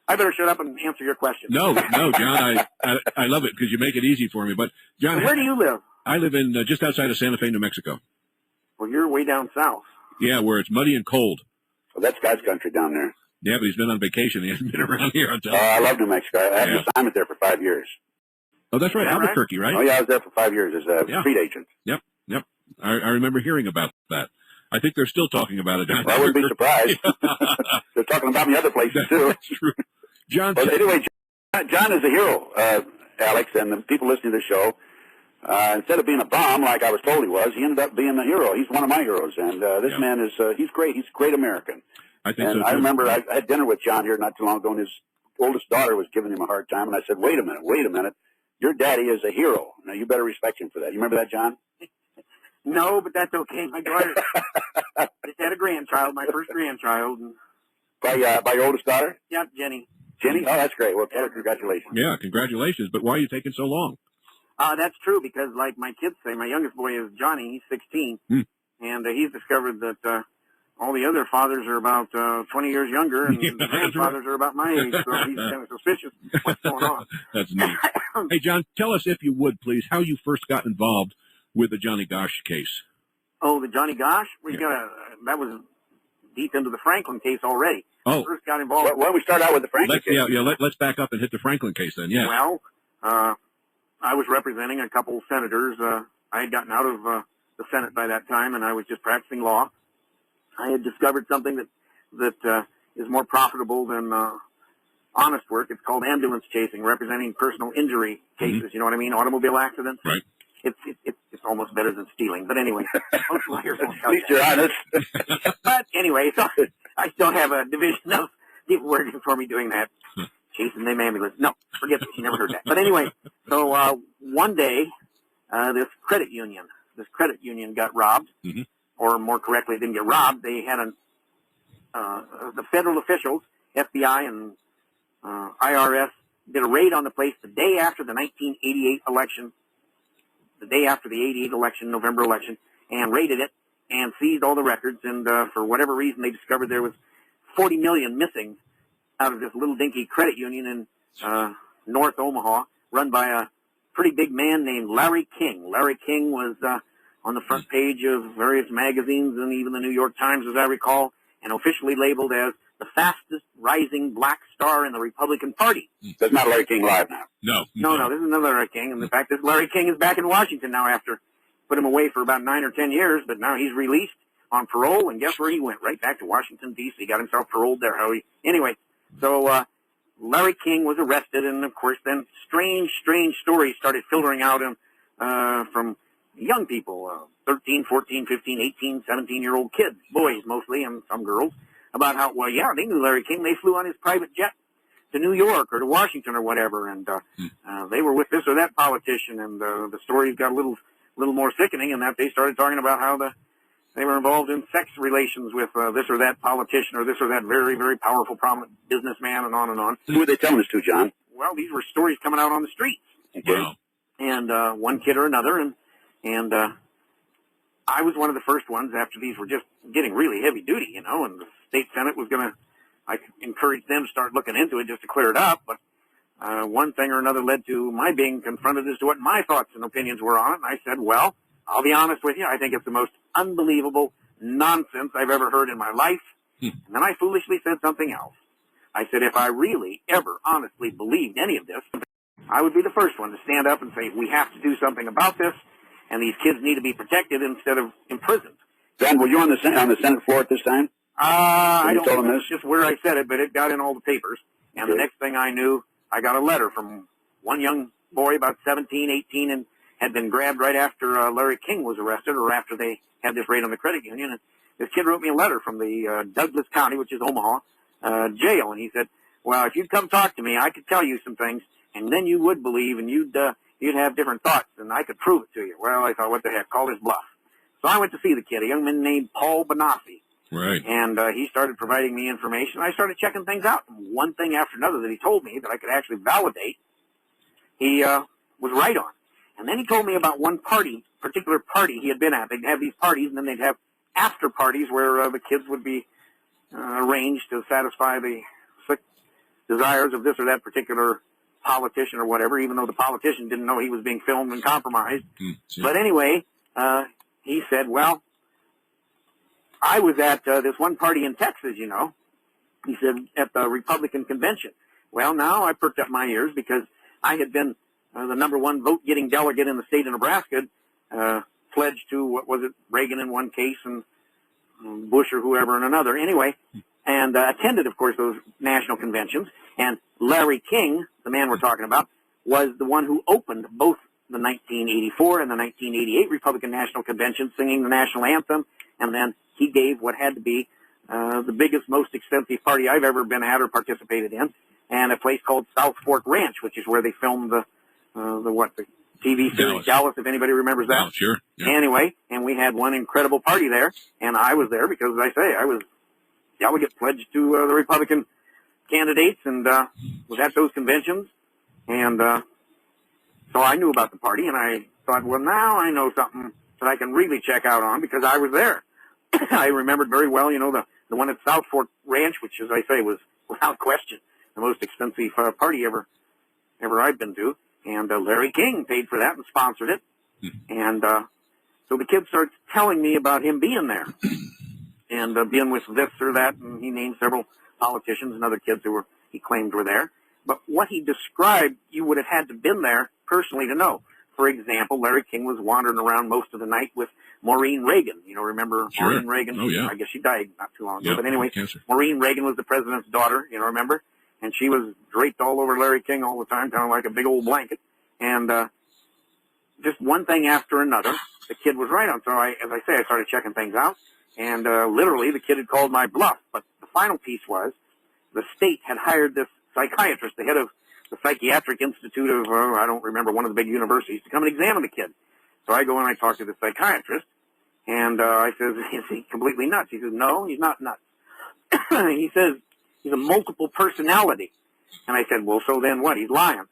I better shut up and answer your question. No, John, I love it because you make it easy for me. But, John, so where do you live? I live in just outside of Santa Fe, New Mexico. Well, you're way down south. Yeah, where it's muddy and cold. Well, that's God's country down there. Yeah, but he's been on vacation. He hasn't been around here until. I love New Mexico. I had an assignment there for 5 years. Oh, that's right. Albuquerque, right? Oh, yeah, I was there for 5 years as a street agent. Yep. I remember hearing about that. I think they're still talking about it. Well, I wouldn't be surprised. They're talking about me other places, too. That's true. John. But anyway, John is a hero, Alex, and the people listening to the show. Instead of being a bum like I was told he was, he ended up being a hero. He's one of my heroes, and this man is, he's great. He's a great American. I think so, too. I remember I had dinner with John here not too long ago, and his oldest daughter was giving him a hard time, and I said, wait a minute. Your daddy is a hero. Now, you better respect him for that. You remember that, John? No, but that's okay. My daughter just had a grandchild, my first grandchild. And by your oldest daughter? Yeah, Jenny. Jenny? Oh, that's great. Well, tell her congratulations. Yeah, congratulations. But why are you taking so long? That's true because, like my kids say, my youngest boy is Johnny. He's 16, and he's discovered that all the other fathers are about 20 years younger, and the grandfathers are about my age, so he's kind of suspicious what's going on. That's neat. Hey, John, tell us, if you would, please, how you first got involved with the Johnny Gosch case. Oh, the Johnny Gosch? That was deep into the Franklin case already. Oh. I first got involved. Why don't we start out with the Franklin case? Let's back up and hit the Franklin case then, yeah. Well, I was representing a couple of senators. I had gotten out of the Senate by that time, and I was just practicing law. I had discovered something that is more profitable than honest work. It's called ambulance chasing, representing personal injury cases. You know what I mean? Automobile accidents. Right. It's almost better than stealing. But anyway, most lawyers will at least you're honest. But anyway, so I still have a division of people working for me doing that. Chasing them ambulance. No, forget it. You never heard that. But anyway, so one day, this credit union got robbed. Or more correctly, it didn't get robbed. They had the federal officials, FBI and IRS, did a raid on the place the day after the 1988 election, the day after the 88 election, November election, and raided it and seized all the records. And for whatever reason, they discovered there was $40 million missing out of this little dinky credit union in North Omaha, run by a pretty big man named Larry King. Larry King was on the front page of various magazines and even the New York Times, as I recall, and officially labeled as the fastest rising black star in the Republican Party. That's not Larry King live now. No, this is another Larry King. And in fact, this Larry King is back in Washington now after put him away for about 9 or 10 years, but now he's released on parole, and guess where he went? Right back to Washington, D.C. Got himself paroled there. Anyway, so Larry King was arrested, and of course then strange stories started filtering out from young people, 13, 14, 15, 18, 17-year-old kids, boys mostly, and some girls, about how, they knew Larry King. They flew on his private jet to New York or to Washington or whatever, and they were with this or that politician, and the stories got a little more sickening in that they started talking about how they were involved in sex relations with this or that politician or this or that very, very powerful, prominent businessman, and on and on. Who were they telling this to, John? Well, these were stories coming out on the streets. Okay. Wow. And one kid or another, and I was one of the first ones after these were just getting really heavy duty, and the state Senate was I encouraged them to start looking into it just to clear it up, but one thing or another led to my being confronted as to what my thoughts and opinions were on it. And I said, well, I'll be honest with you. I think it's the most unbelievable nonsense I've ever heard in my life. And then I foolishly said something else. I said, if I really ever honestly believed any of this, I would be the first one to stand up and say, we have to do something about this, and these kids need to be protected instead of imprisoned. Ben, were you on the Senate floor at this time? I don't told know him this? just where I said it, but it got in all the papers. And the next thing I knew, I got a letter from one young boy, about 17, 18, and had been grabbed right after Larry King was arrested, or after they had this raid on the credit union. And this kid wrote me a letter from the Douglas County, which is Omaha, jail, and he said, well, if you'd come talk to me, I could tell you some things, and then you would believe, and you'd have different thoughts, and I could prove it to you. Well, I thought, what the heck, call his bluff. So I went to see the kid, a young man named Paul Bonassi. Right. And he started providing me information. I started checking things out. And one thing after another that he told me that I could actually validate, he was right on. And then he told me about one particular party he had been at. They'd have these parties, and then they'd have after parties where the kids would be arranged to satisfy the sick desires of this or that particular politician or whatever, even though the politician didn't know he was being filmed and compromised. But anyway, he said, well, I was at this one party in Texas, you know. He said, at the Republican convention. Well, now I perked up my ears because I had been the number one vote-getting delegate in the state of Nebraska, pledged to, what was it, Reagan in one case and Bush or whoever in another. Anyway, and attended, of course, those national conventions. And Larry King, the man we're talking about, was the one who opened both the 1984 and the 1988 Republican National Convention, singing the national anthem, and then he gave what had to be the biggest, most expensive party I've ever been at or participated in, and a place called South Fork Ranch, which is where they filmed the TV series Dallas, if anybody remembers that. Oh, sure. Yeah. Anyway, and we had one incredible party there, and I was there because, as I say, I was delegate pledged to the Republican candidates and was at those conventions, and so I knew about the party, and I thought, well, now I know something that I can really check out on because I was there. I remembered very well, you know, the one at South Fork Ranch, which, as I say, was without question the most expensive party ever I've been to. And Larry King paid for that and sponsored it. And so the kid starts telling me about him being there and being with this or that. And he named several politicians and other kids who he claimed were there. But what he described, you would have had to been there personally to know. For example, Larry King was wandering around most of the night with Maureen Reagan. You know, remember Maureen Reagan? Oh, yeah. I guess she died not too long ago. But anyway, cancer. Maureen Reagan was the president's daughter, you know, remember? And she was draped all over Larry King all the time, kind of like a big old blanket. And just one thing after another, the kid was right on. So, as I say, I started checking things out. And literally, the kid had called my bluff. But the final piece was the state had hired this psychiatrist, the head of the Psychiatric Institute of, I don't remember, one of the big universities, to come and examine the kid. So I go and I talk to the psychiatrist, and I says, is he completely nuts? He says, no, he's not nuts. He says, he's a multiple personality. And I said, well, so then what? He's lying.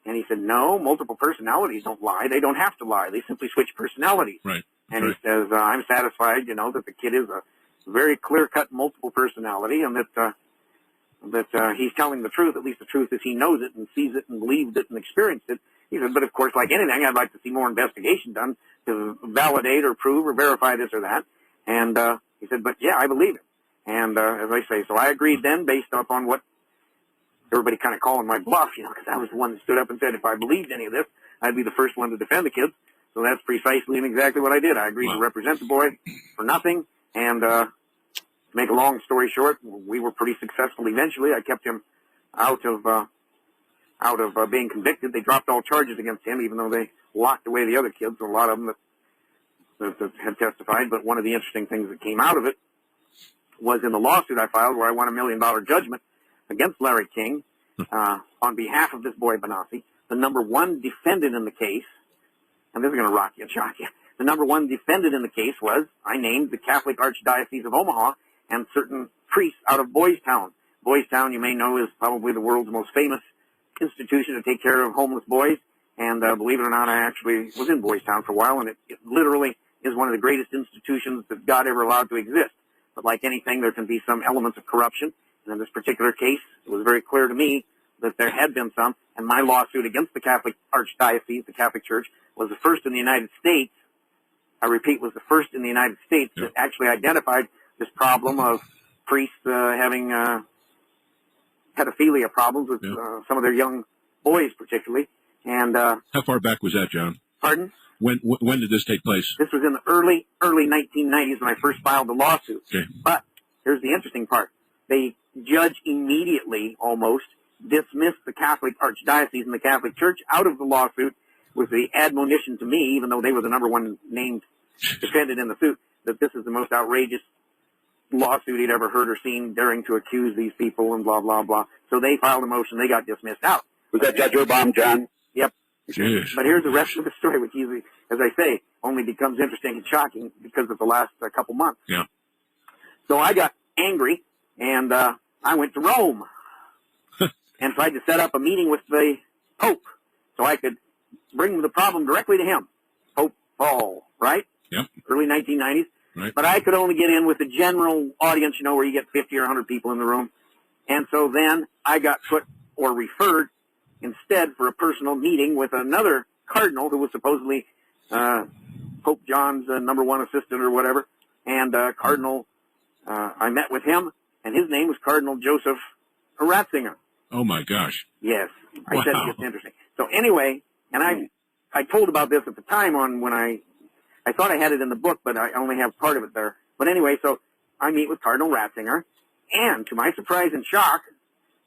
And he said, no, multiple personalities don't lie. They don't have to lie. They simply switch personalities. Right. And he says, I'm satisfied, you know, that the kid is a very clear-cut multiple personality, and that he's telling the truth. At least the truth is he knows it and sees it and believes it and experienced it. He said, but of course, like anything, I'd like to see more investigation done to validate or prove or verify this or that. And he said, but yeah, I believe it. And as I say, so I agreed then based upon what everybody kind of calling my bluff, you know, because I was the one that stood up and said if I believed any of this, I'd be the first one to defend the kids. So that's precisely and exactly what I did. I agreed to represent the boy for nothing. And to make a long story short, we were pretty successful eventually. I kept him out of being convicted. They dropped all charges against him, even though they locked away the other kids, a lot of them that had testified. But one of the interesting things that came out of it was in the lawsuit I filed where I won $1 million judgment against Larry King on behalf of this boy Bonassi. The number one defendant in the case, and this is going to rock you and shock you, the number one defendant in the case was, I named the Catholic Archdiocese of Omaha and certain priests out of Boys Town. Boys Town, you may know, is probably the world's most famous institution to take care of homeless boys. And believe it or not, I actually was in Boys Town for a while, and it literally is one of the greatest institutions that God ever allowed to exist. But like anything, there can be some elements of corruption. And in this particular case, it was very clear to me that there had been some, and my lawsuit against the Catholic Archdiocese, the Catholic Church, was the first in the United States. I repeat, was the first in the United States that actually identified this problem of priests having pedophilia problems with some of their young boys, particularly. And how far back was that, John? Pardon? When did this take place? This was in the early 1990s when I first filed the lawsuit. Okay. But here's the interesting part. The judge immediately, almost, dismissed the Catholic Archdiocese and the Catholic Church out of the lawsuit with the admonition to me, even though they were the number one named defendant in the suit, that this is the most outrageous lawsuit he'd ever heard or seen, daring to accuse these people and blah, blah, blah. So they filed a motion. They got dismissed out. Was that Judge Urbaum, John? Yep. Jeez. But here's the rest of the story, which usually, as I say, only becomes interesting and shocking because of the last couple months. Yeah. So I got angry, and I went to Rome and tried to set up a meeting with the Pope so I could bring the problem directly to him. Pope Paul, right? Yep. Early 1990s. Right. But I could only get in with the general audience, you know, where you get 50 or 100 people in the room. And so then I got put or referred instead for a personal meeting with another cardinal who was supposedly Pope John's number one assistant or whatever. And Cardinal, I met with him, and his name was Cardinal Joseph Ratzinger. Oh, my gosh. Yes. I Wow. said it gets interesting. So anyway, and I told about this at the time when I thought I had it in the book, but I only have part of it there. But anyway, so I meet with Cardinal Ratzinger, and to my surprise and shock,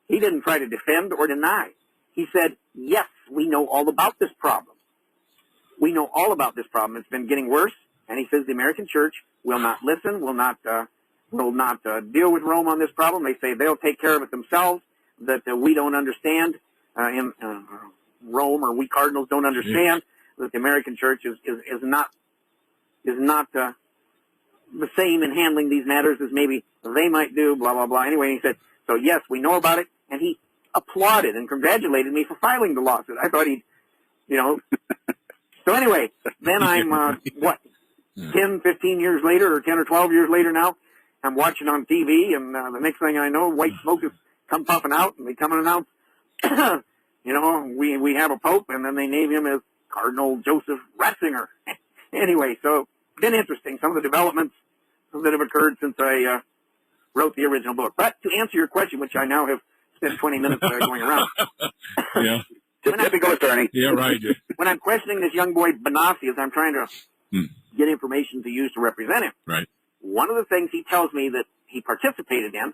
he didn't try to defend or deny. He said, yes, we know all about this problem. We know all about this problem. It's been getting worse. And he says the American Church will not listen, will not deal with Rome on this problem. They say they'll take care of it themselves, that we don't understand in Rome, or we cardinals don't understand that the American Church is not the same in handling these matters as maybe they might do, blah, blah, blah. Anyway, he said, so yes, we know about it. And he applauded and congratulated me for filing the lawsuit. I thought he'd, you know. So anyway, then I'm, 10, 15 years later, or 10 or 12 years later now, I'm watching on TV, and the next thing I know, white smoke has come puffing out, and they come and announce, you know, we have a pope, and then they name him as Cardinal Joseph Ratzinger. Anyway, so been interesting, some of the developments that have occurred since I wrote the original book. But to answer your question, which I now have spent 20 minutes going around. Yeah. Typical attorney. Yeah, right. When I'm questioning this young boy, Benassi, as I'm trying to get information to use to represent him, Right. one of the things he tells me that he participated in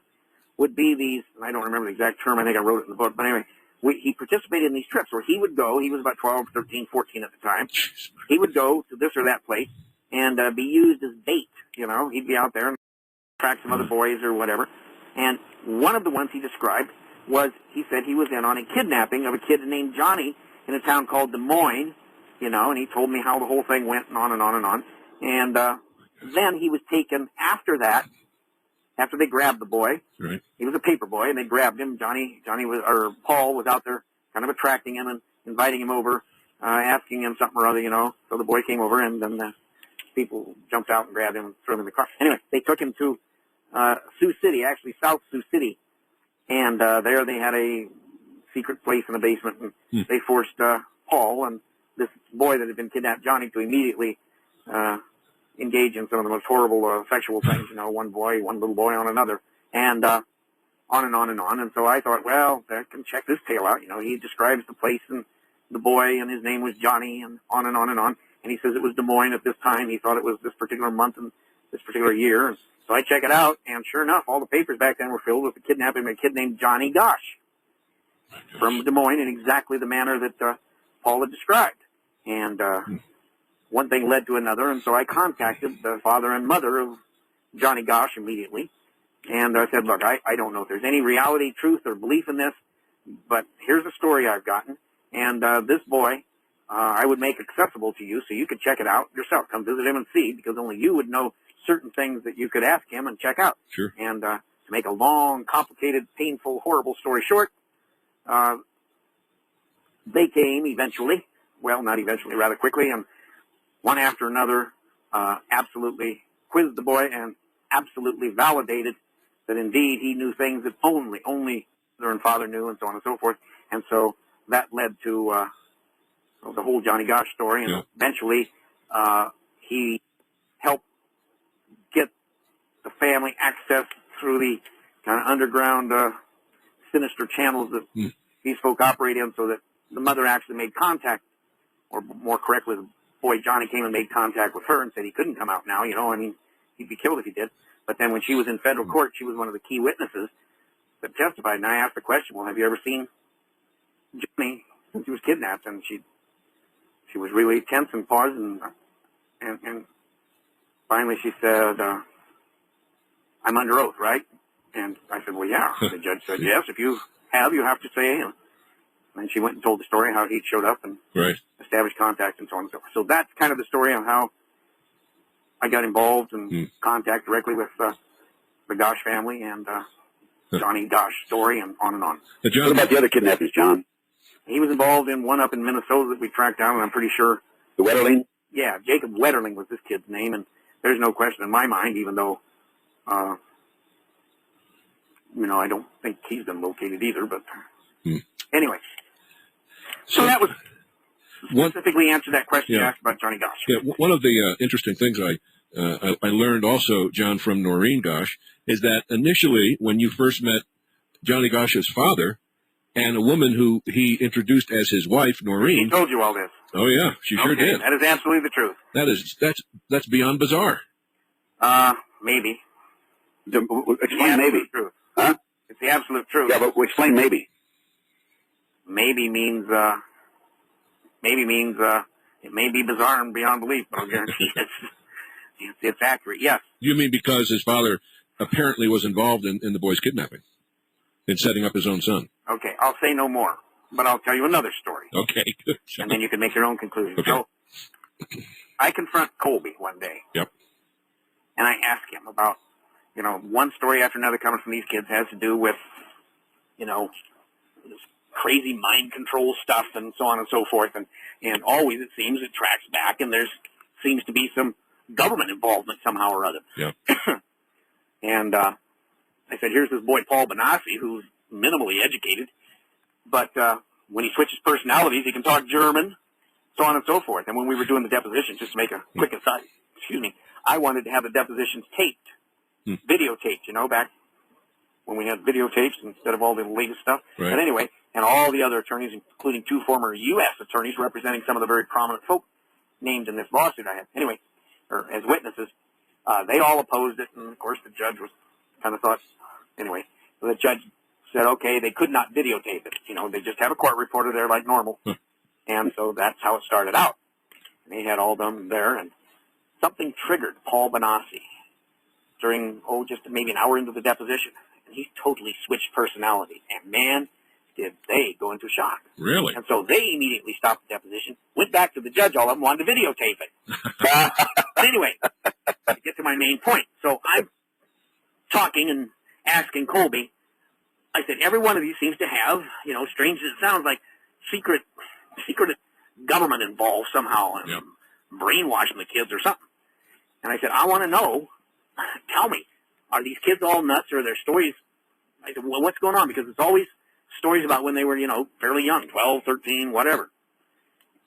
would be these, and I don't remember the exact term, I think I wrote it in the book, but anyway, he participated in these trips where he would go, he was about 12, 13, 14 at the time, he would go to this or that place and be used as bait, you know, he'd be out there and track some other boys or whatever, and one of the ones he described was, he said he was in on a kidnapping of a kid named Johnny in a town called Des Moines, you know, and he told me how the whole thing went and on and on and on. And then he was taken after that, after they grabbed the boy. Right. He was a paper boy, and they grabbed him. Paul was out there kind of attracting him and inviting him over, asking him something or other, you know. So the boy came over, and then the people jumped out and grabbed him and threw him in the car. Anyway, they took him to Sioux City, actually South Sioux City. And there they had a secret place in the basement, and they forced Paul and this boy that had been kidnapped, Johnny, to immediately engage in some of the most horrible sexual things, you know, one little boy on another, and on and on and on. And so I thought, well, I can check this tale out. You know, he describes the place and the boy, and his name was Johnny, and on and on and on. And he says it was Des Moines at this time. He thought it was this particular month and this particular year. And so I check it out, and sure enough, all the papers back then were filled with the kidnapping of a kid named Johnny Gosh from Des Moines in exactly the manner that Paul had described. And one thing led to another, and so I contacted the father and mother of Johnny Gosh immediately. And I said, look, I don't know if there's any reality, truth, or belief in this, but here's the story I've gotten. And this boy, I would make accessible to you so you could check it out yourself. Come visit him and see, because only you would know certain things that you could ask him and check out. Sure. And to make a long, complicated, painful, horrible story short, they came eventually, well, not eventually, rather quickly, and one after another absolutely quizzed the boy and absolutely validated that indeed he knew things that only mother and father knew, and so on and so forth. And so that led to the whole Johnny Gosch story, and eventually he helped get the family access through the kind of underground sinister channels that these folk operate in, so that the mother actually made contact, or more correctly, the boy Johnny came and made contact with her and said he couldn't come out now, I mean, he'd be killed if he did. But then when she was in federal court, she was one of the key witnesses that testified, and I asked the question, well, have you ever seen Johnny since he was kidnapped? And she was really tense and paused, and finally she said, I'm under oath, right? And I said, well, yeah. The judge said, yes, if you have to say. And she went and told the story how he showed up and established contact and so on and so forth. So that's kind of the story on how I got involved and contact directly with the Gosch family and Johnny Gosch story, and on and on. What about the other kidnappings, John? He was involved in one up in Minnesota that we tracked down, and I'm pretty sure... The Wetterling? Yeah, Jacob Wetterling was this kid's name, and there's no question in my mind, even though, I don't think he's been located either, but anyway. So that was specifically answered that question you asked about Johnny Gosch. Yeah, one of the interesting things I learned also, John, from Noreen Gosch, is that initially when you first met Johnny Gosch's father and a woman who he introduced as his wife, Noreen. He told you all this. Oh yeah, she sure did. That is absolutely the truth. That's beyond bizarre. Maybe. Explain maybe. Truth. Huh? It's the absolute truth. Yeah, but explain maybe. Maybe means it may be bizarre and beyond belief, but I'll guarantee it's accurate. Yes. You mean because his father apparently was involved in the boy's kidnapping, in setting up his own son? Okay, I'll say no more, but I'll tell you another story. Okay. And then you can make your own conclusion. Okay. So I confront Colby one day. Yep. And I ask him about, one story after another coming from these kids has to do with, this crazy mind control stuff and so on and so forth. And always, it seems, it tracks back, and seems to be some government involvement somehow or other. Yep. And I said, here's this boy, Paul Benassi, who's minimally educated, but when he switches personalities, he can talk German, so on and so forth. And when we were doing the deposition, just to make a quick aside, I wanted to have the depositions taped, videotaped, back when we had videotapes instead of all the latest stuff. Right. But anyway, and all the other attorneys, including 2 former U.S. attorneys representing some of the very prominent folk named in this lawsuit I had, anyway, or as witnesses, they all opposed it, and of course the judge was kind of thought, anyway, the judge said, okay, they could not videotape it. They just have a court reporter there like normal. And so that's how it started out. And they had all of them there, and something triggered Paul Benassi during, just maybe an hour into the deposition. And he totally switched personality. And man, did they go into shock. Really? And so they immediately stopped the deposition, went back to the judge, all of them wanted to videotape it. But anyway, to get to my main point. So I'm talking and asking Colby, I said, every one of you seems to have, strange as it sounds, like secret government involved somehow, and brainwashing the kids or something. And I said, I want to know, tell me, are these kids all nuts, or are there stories? I said, well, what's going on? Because it's always stories about when they were, fairly young, 12, 13, whatever.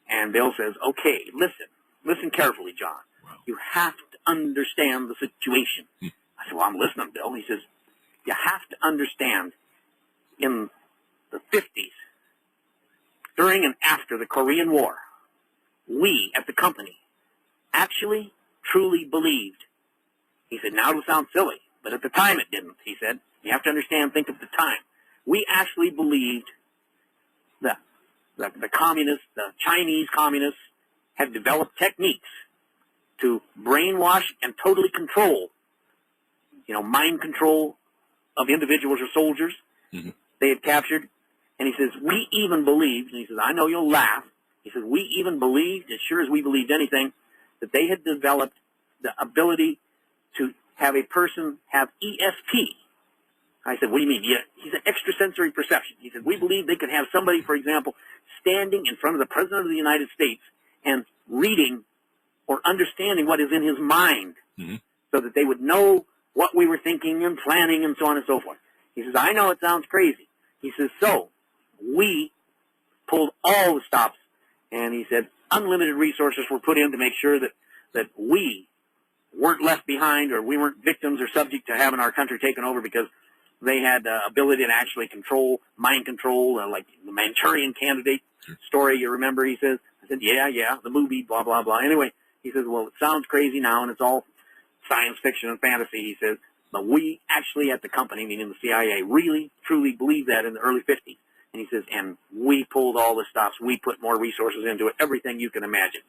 And Bill says, okay, listen carefully, John. Wow. You have to understand the situation. I said, well, I'm listening, Bill. He says, you have to understand, in the 50s, during and after the Korean War, we at the company actually truly believed. He said, now it'll sound silly, but at the time it didn't. He said, you have to understand, think of the time. We actually believed that the communists, the Chinese communists, had developed techniques to brainwash and totally control, mind control of individuals or soldiers they had captured. And he says, we even believed, and he says, I know you'll laugh, he says, we even believed, as sure as we believed anything, that they had developed the ability to have a person have ESP. I said, what do you mean? Yeah. He said, extrasensory perception. He said, we believe they could have somebody, for example, standing in front of the President of the United States and reading or understanding what is in his mind so that they would know what we were thinking and planning and so on and so forth. He says, I know it sounds crazy. He says, so we pulled all the stops, and he said unlimited resources were put in to make sure that we weren't left behind, or we weren't victims or subject to having our country taken over, because they had ability to actually mind control, like the Manchurian Candidate story, you remember, he says. I said, yeah, the movie, blah, blah, blah. Anyway, he says, well, it sounds crazy now, and it's all science fiction and fantasy, he says, but we actually at the company, meaning the CIA, really, truly believed that in the early 50s. And he says, and we pulled all the stops. We put more resources into it, everything you can imagine.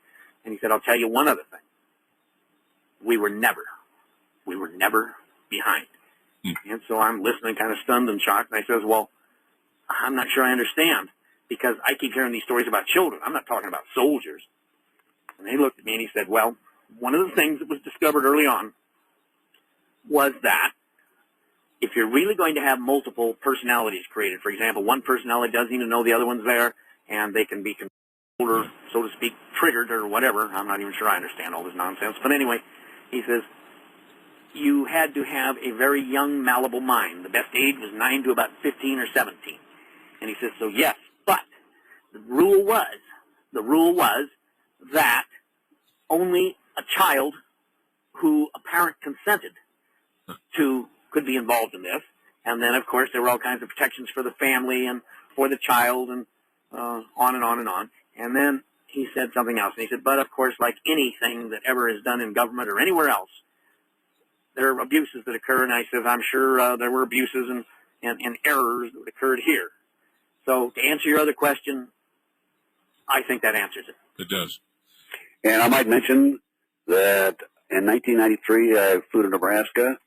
And he said, I'll tell you one other thing. We were never behind. And so I'm listening kind of stunned and shocked, and I says, well, I'm not sure I understand, because I keep hearing these stories about children. I'm not talking about soldiers. And he looked at me and he said, well, one of the things that was discovered early on was that if you're really going to have multiple personalities created, for example, one personality doesn't even know the other one's there, and they can be controlled or, so to speak, triggered or whatever. I'm not even sure I understand all this nonsense. But anyway, he says, you had to have a very young, malleable mind. The best age was 9 to about 15 or 17. And he says, so yes, but the rule was that only a child who a parent consented to could be involved in this. And then, of course, there were all kinds of protections for the family and for the child, and on and on and on. And then he said something else. And he said, but, of course, like anything that ever is done in government or anywhere else, there are abuses that occur. And I said, I'm sure there were abuses and errors that occurred here. So to answer your other question, I think that answers it. It does. And I might mention that in 1993, I flew to Nebraska,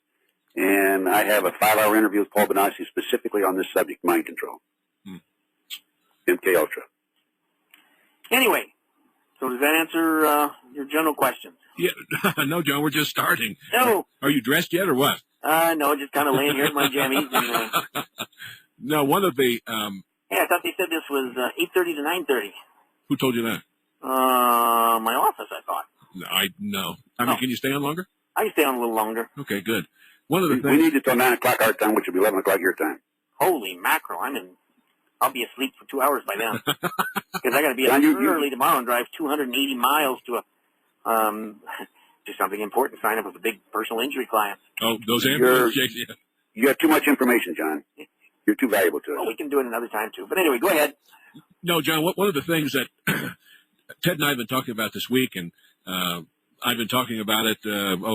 and I have a 5-hour interview with Paul Benassi specifically on this subject, mind control. MK Ultra. Anyway, so does that answer your general questions? Yeah, no, John, we're just starting. No. Are you dressed yet or what? No, just kind of laying here in my jammies. And, no, one of the... yeah, I thought they said this was 8:30 to 9:30. Who told you that? My office, I thought. No. I mean, can you stay on longer? I can stay on a little longer. Okay, good. One of the We things... need it till 9 o'clock our time, which will be 11 o'clock your time. Holy mackerel, I'll be asleep for 2 hours by then. Because I got to be up John, early tomorrow and drive 280 miles to do something important, sign up with a big personal injury client. Oh, those ambulance checks, yeah. You have too much information, John. You're too valuable to us. Well, we can do it another time, too. But anyway, go ahead. No, John, one of the things that Ted and I have been talking about this week, and I've been talking about it,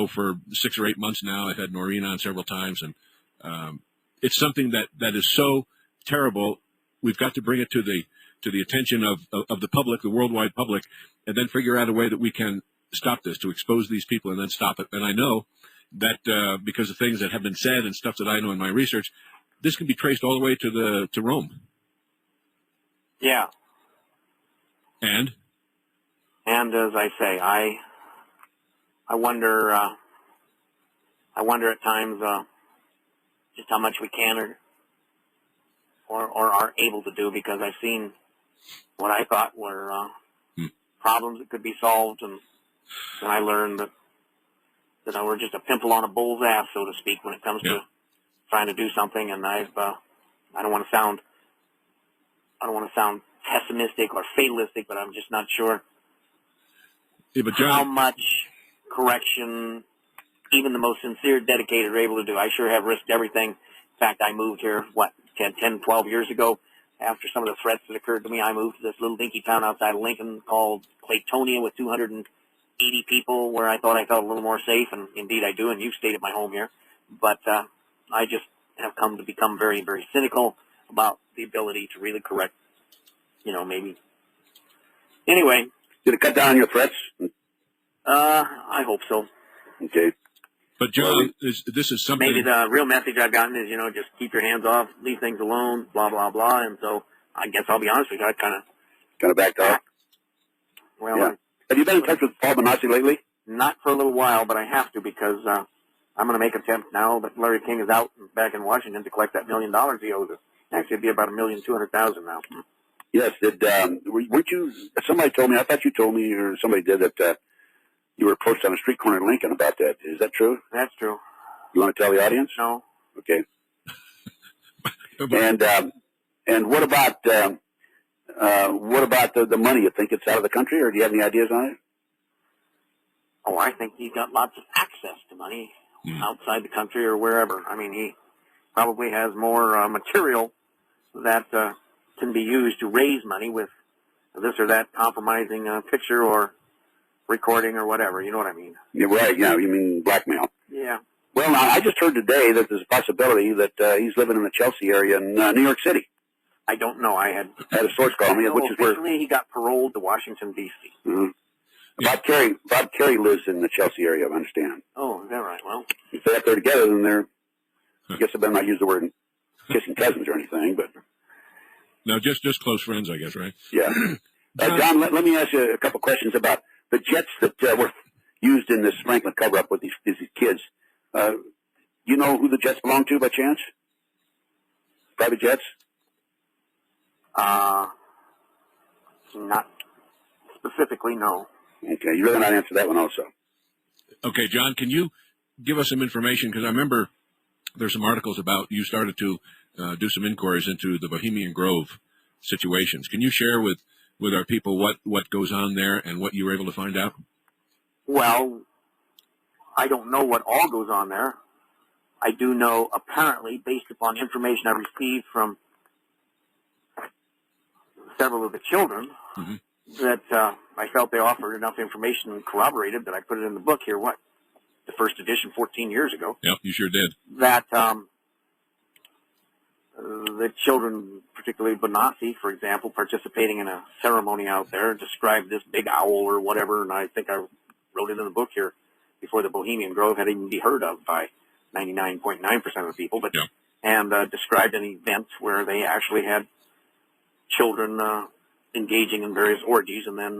for 6 or 8 months now. I've had Noreen on several times, and it's something that is so terrible. We've got to bring it to the attention of the public, the worldwide public, and then figure out a way that we can stop this, to expose these people and then stop it. And I know that because of things that have been said and stuff that I know in my research, this can be traced all the way to Rome. Yeah. And as I say, I wonder at times just how much we can or are able to do, because I've seen what I thought were problems that could be solved, and I learned that we're just a pimple on a bull's ass, so to speak, when it comes to trying to do something. And I don't want to sound pessimistic or fatalistic, but I'm just not sure but John, how much correction even the most sincere, dedicated are able to do. I sure have risked everything. In fact, I moved here, 10, 12 years ago. After some of the threats that occurred to me, I moved to this little dinky town outside of Lincoln called Claytonia with 280 people, where I thought I felt a little more safe, and indeed I do, and you've stayed at my home here. But I just have come to become very, very cynical about the ability to really correct, maybe. Anyway. Did it cut down on your threats? I hope so. Okay. But John, this is something... Maybe the real message I've gotten is, just keep your hands off, leave things alone, blah, blah, blah. And so I guess I'll be honest with you, I kind of backed off. Well, yeah. Have you been in touch with Paul Benassi lately? Not for a little while, but I have to, because I'm going to make an attempt now that Larry King is out back in Washington to collect that $1 million he owes us. Actually, it'd be about $1,200,000 now. Yes. Weren't you? Somebody told me. I thought you told me, or somebody did, that you were approached on a street corner in Lincoln about that. Is that true? That's true. You want to tell the audience? No. Okay. And And what about the money? You think it's out of the country, or do you have any ideas on it? Oh, I think he's got lots of access to money outside the country or wherever. I mean, he probably has more material that can be used to raise money with this or that compromising picture or recording or whatever. You know what I mean? Yeah, right. Yeah, you mean blackmail. Yeah. Well, now, I just heard today that there's a possibility that he's living in the Chelsea area in New York City. I don't know. I had a source call me, which is where he got paroled to Washington, D.C. Mm-hmm. Bob Kerry lives in the Chelsea area, I understand. Oh, is that right? Well, if they're up there together, then they're, I guess I better not use the word kissing cousins or anything, but. No, just close friends, I guess, right? Yeah. John, let me ask you a couple questions about the jets that were used in this Franklin cover-up with these kids. You know who the jets belong to by chance? Private jets? Not specifically, no. Okay, you really not answer that one also. Okay, John, can you give us some information? Because I remember there's some articles about you started to do some inquiries into the Bohemian Grove situations. Can you share with our people what goes on there and what you were able to find out? Well, I don't know what all goes on there. I do know, apparently, based upon information I received from several of the children, that I felt they offered enough information and corroborated that I put it in the book here, the first edition 14 years ago. Yep, you sure did. That the children, particularly Bonassi, for example, participating in a ceremony out there, described this big owl or whatever, and I think I wrote it in the book here before the Bohemian Grove had even been heard of by 99.9% of the people, but and described an event where they actually had children engaging in various orgies, and then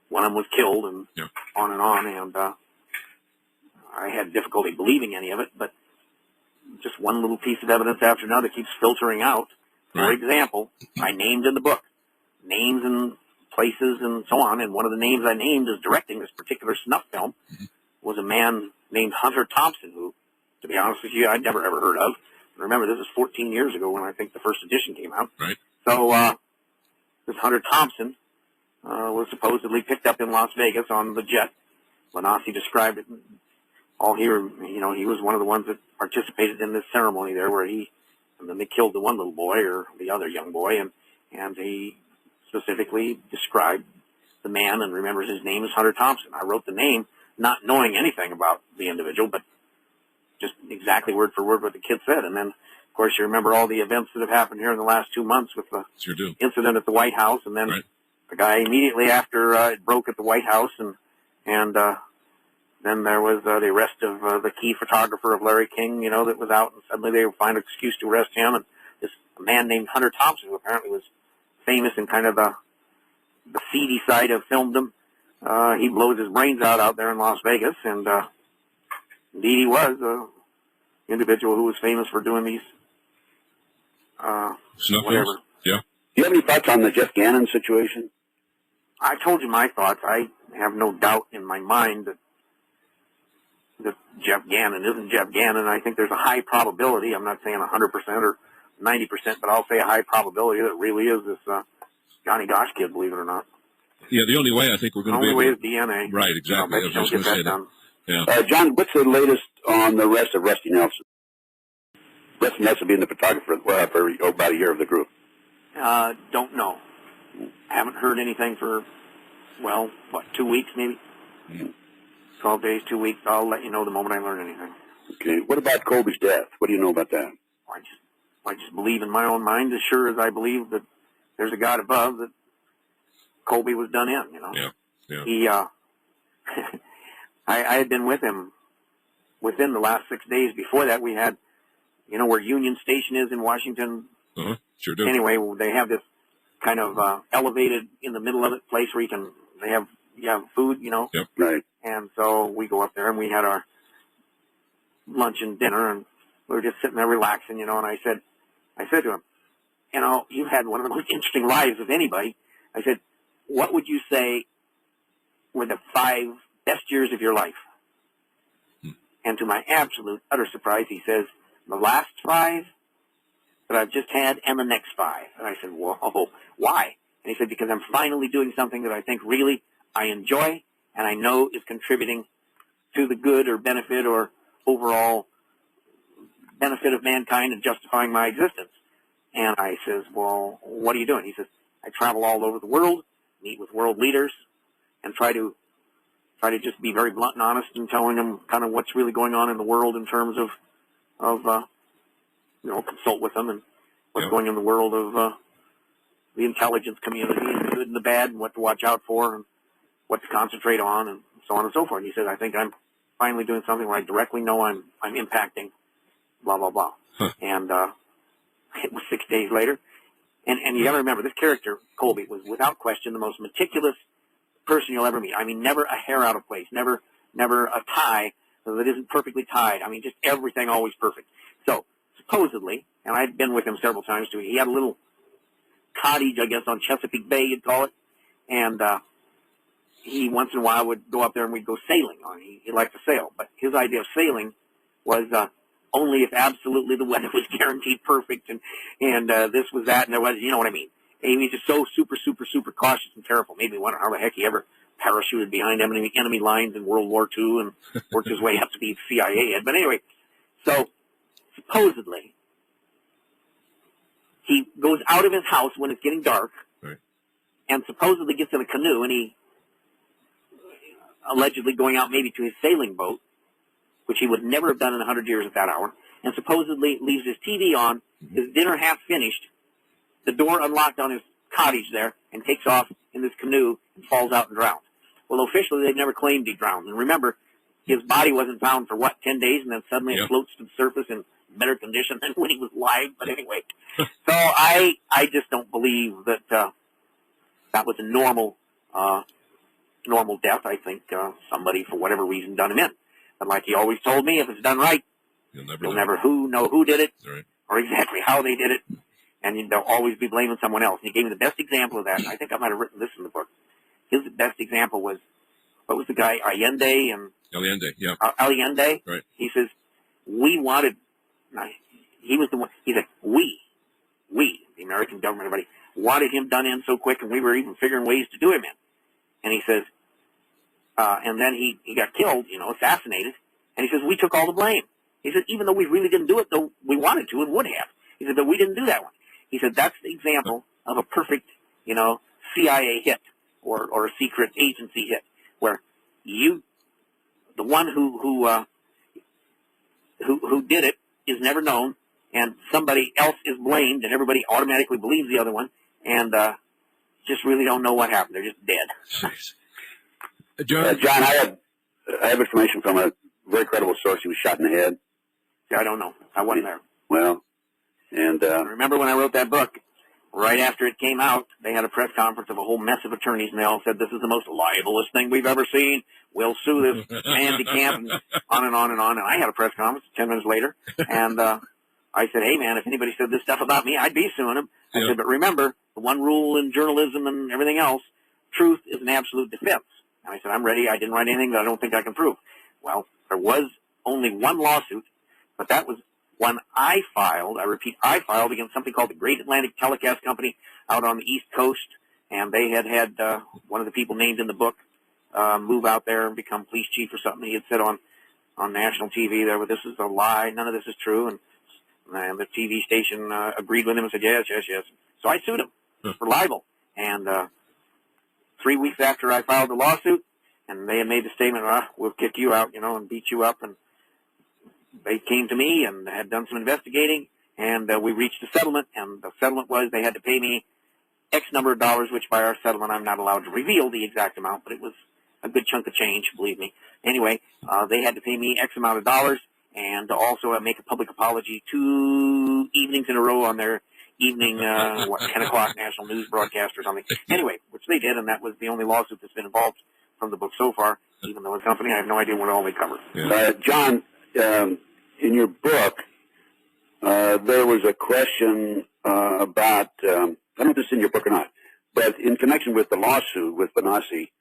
one of them was killed, and on and on, and I had difficulty believing any of it, but just one little piece of evidence after another keeps filtering out. For example, I named in the book names and places and so on, and one of the names I named as directing this particular snuff film was a man named Hunter Thompson, who, to be honest with you, I'd never ever heard of. Remember, this was 14 years ago when I think the first edition came out. Right. So this Hunter Thompson was supposedly picked up in Las Vegas on the jet. Bonassi described it. All here, he was one of the ones that participated in this ceremony there, and then they killed the one little boy or the other young boy, and he specifically described the man and remembers his name is Hunter Thompson. I wrote the name not knowing anything about the individual, but just exactly word for word what the kid said. And then, of course, you remember all the events that have happened here in the last 2 months with the incident at the White House, and then the guy immediately after it broke at the White House, and then there was the arrest of the key photographer of Larry King, that was out, and suddenly they would find an excuse to arrest him. And this man named Hunter Thompson, who apparently was famous in kind of the seedy side of filmdom, he blows his brains out there in Las Vegas, and indeed he was an individual who was famous for doing these whatever. Yeah. Do you have any thoughts on the Jeff Gannon situation? I told you my thoughts. I have no doubt in my mind that Jeff Gannon isn't Jeff Gannon. I think there's a high probability, I'm not saying 100% or 90%, but I'll say a high probability that it really is this Johnny Gosh kid, believe it or not. Yeah, the only way I think we're going to be able to... The only way is DNA. Right, exactly. I was just going to say that. Yeah. John, what's the latest on the arrest of Rusty Nelson? Rusty Nelson being the photographer for about a year of the group. Don't know. Haven't heard anything for, 2 weeks maybe? 12 days, 2 weeks. I'll let you know the moment I learn anything. Okay. What about Colby's death? What do you know about that? I just believe in my own mind as sure as I believe that there's a God above that Colby was done in, Yeah. He, I had been with him within the last 6 days. Before that, we had, where Union Station is in Washington. Sure do. Anyway, they have this kind of elevated in the middle of it place where you have food, Yep. Right. And so we go up there and we had our lunch and dinner, and we were just sitting there relaxing, and I said to him, you've had one of the most interesting lives of anybody. I said, what would you say were the 5 best years of your life? And to my absolute, utter surprise, he says, the last 5, that I've just had and the next 5. And I said, whoa, why? And he said, because I'm finally doing something that I think really I enjoy and I know is contributing to the good or benefit or overall benefit of mankind and justifying my existence. And I says, well, what are you doing? He says, I travel all over the world, meet with world leaders, and try to just be very blunt and honest in telling them kind of what's really going on in the world in terms of consult with them and what's going on in the world of the intelligence community and the good and the bad and what to watch out for and what to concentrate on and so on and so forth. And he said, I think I'm finally doing something where I directly know I'm impacting blah, blah, blah. Huh. And it was 6 days later. And you got to remember, this character, Colby, was without question the most meticulous person you'll ever meet. I mean, never a hair out of place, never a tie that isn't perfectly tied. I mean, just everything always perfect. So, supposedly, and I'd been with him several times too, he had a little cottage, I guess, on Chesapeake Bay, you'd call it, and he once in a while would go up there and we'd go sailing. He liked to sail, but his idea of sailing was only if absolutely the weather was guaranteed perfect and this was that and there was, you know what I mean. He was just so super, super, super cautious and careful. Made me wonder how the heck he ever parachuted behind enemy lines in World War II and worked his way up to be CIA head. But anyway, so supposedly he goes out of his house when it's getting dark, right, and supposedly gets in a canoe and he allegedly going out maybe to his sailing boat, which he would never have done in 100 years at that hour, and supposedly leaves his TV on, his dinner half finished, the door unlocked on his cottage there, and takes off in this canoe and falls out and drowns. Well, officially, they've never claimed he drowned. And remember, his body wasn't found for, 10 days, and then suddenly it floats to the surface in better condition than when he was live. But anyway, so I just don't believe that that was a normal death. I think somebody, for whatever reason, done him in. But like he always told me, if it's done right, you'll never know who did it, right, or exactly how they did it. And they'll always be blaming someone else. And he gave me the best example of that. I think I might have written this in the book. His best example was, what was the guy, Allende? Allende, yeah. Allende? Right. He says, he was the one, he said, we, the American government, everybody, wanted him done in so quick, and we were even figuring ways to do him in. And he says, and then he got killed, assassinated. And he says, we took all the blame. He said, even though we really didn't do it, though we wanted to and would have. He said, but we didn't do that one. He said, that's the example of a perfect, CIA hit or a secret agency hit, where the one who did it is never known, and somebody else is blamed, and everybody automatically believes the other one, and just really don't know what happened. They're just dead. John, I have information from a very credible source. He was shot in the head. I don't know. I wasn't there. Well, and I remember when I wrote that book, right after it came out, they had a press conference of a whole mess of attorneys, and they all said, this is the most libelous thing we've ever seen. We'll sue this man DeCamp, and on and on and on. And I had a press conference 10 minutes later, and I said, hey, man, if anybody said this stuff about me, I'd be suing him. I said, but remember, the one rule in journalism and everything else, truth is an absolute defense. And I said, I'm ready. I didn't write anything that I don't think I can prove. Well, there was only one lawsuit, but that was one I filed. I repeat, I filed against something called the Great Atlantic Telecast Company out on the East Coast, and they had one of the people named in the book move out there and become police chief or something. He had said on national TV there, well, this is a lie, none of this is true, and the TV station agreed with him and said, yes. So I sued him for libel, and 3 weeks after I filed the lawsuit, and they had made the statement, we'll kick you out, and beat you up, and they came to me and had done some investigating, and we reached a settlement, and the settlement was they had to pay me X number of dollars, which by our settlement I'm not allowed to reveal the exact amount, but it was a good chunk of change, believe me. Anyway, they had to pay me X amount of dollars, and also make a public apology 2 evenings in a row on their evening, 10 o'clock national news broadcast or something. Anyway, which they did, and that was the only lawsuit that's been involved from the book so far, even though it's a company, I have no idea what all they cover. Yeah. John, in your book, there was a question about, I don't know if this is in your book or not, but in connection with the lawsuit with Benassi,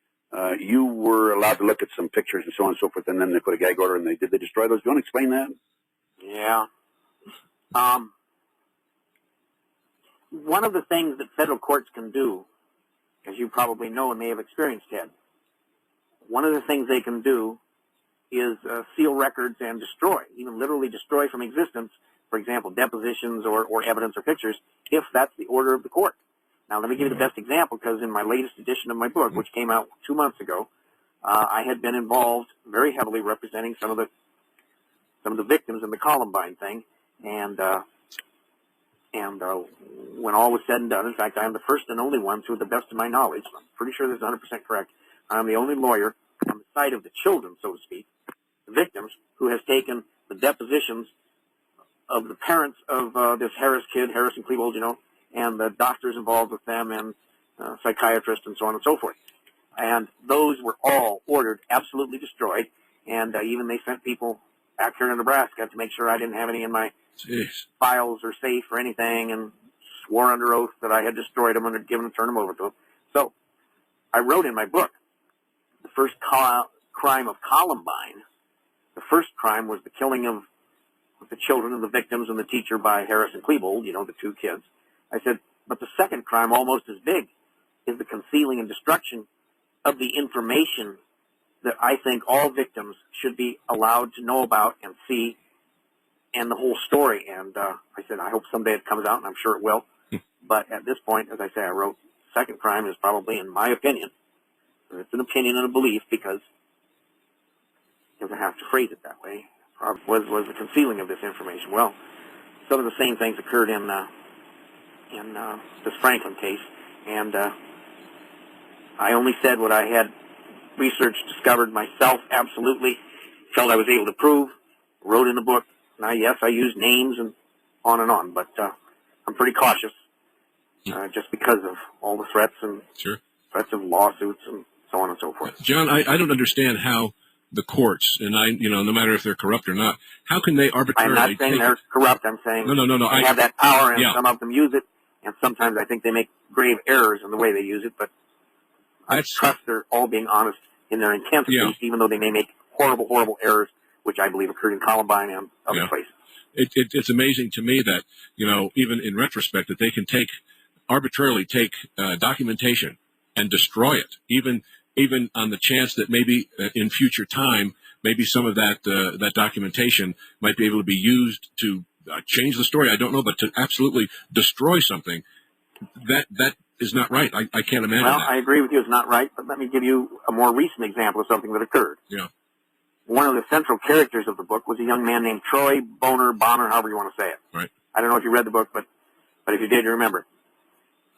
you were allowed to look at some pictures and so on and so forth, and then they put a gag order, and did they destroy those? Do you want to explain that? Yeah. one of the things that federal courts can do, as you probably know and may have experienced, Ted, one of the things they can do is seal records and destroy, even literally destroy from existence, for example, depositions or evidence or pictures, if that's the order of the court. Now, let me give you the best example, because in my latest edition of my book, which came out 2 months ago, I had been involved very heavily representing some of the victims in the Columbine thing, and when all was said and done, in fact, I am the first and only one, to the best of my knowledge, I'm pretty sure this is 100% correct, I'm the only lawyer on the side of the children, so to speak, the victims, who has taken the depositions of the parents of this Harrison Klebold, and the doctors involved with them, and psychiatrists, and so on and so forth. And those were all ordered absolutely destroyed, and even they sent people back here to Nebraska to make sure I didn't have any in my files or safe or anything, and swore under oath that I had destroyed them and had given them, turned them over to them. So I wrote in my book, the first crime of Columbine, the first crime was the killing of the children and the victims and the teacher by Harrison Klebold, the 2 kids. I said, but the second crime, almost as big, is the concealing and destruction of the information that I think all victims should be allowed to know about and see, and the whole story. And I said, I hope someday it comes out, and I'm sure it will. But at this point, as I say, I wrote, second crime is probably, in my opinion, it's an opinion and a belief, because I have to phrase it that way, was the concealing of this information. Well, some of the same things occurred in this Franklin case, and I only said what I had researched, discovered myself, absolutely felt I was able to prove, wrote in the book. Now, yes, I use names and on, but I'm pretty cautious, just because of all the threats and threats of lawsuits and so on and so forth. John, I don't understand how the courts, and no matter if they're corrupt or not, how can they arbitrarily... I'm not saying they're corrupt. I'm saying no. They have that power, and some of them use it, and sometimes I think they make grave errors in the way they use it, but I trust they're all being honest in their intent, even though they may make horrible errors, which I believe occurred in Columbine and other places. It's amazing to me that, even in retrospect, that they can arbitrarily take documentation and destroy it, even on the chance that maybe in future time, maybe some of that documentation might be able to be used to change the story. I don't know, but to absolutely destroy something, that is not right. I can't imagine that. I agree with you. It's not right, but let me give you a more recent example of something that occurred. Yeah. One of the central characters of the book was a young man named Troy Bonner, however you want to say it. Right. I don't know if you read the book, but if you did, you remember it.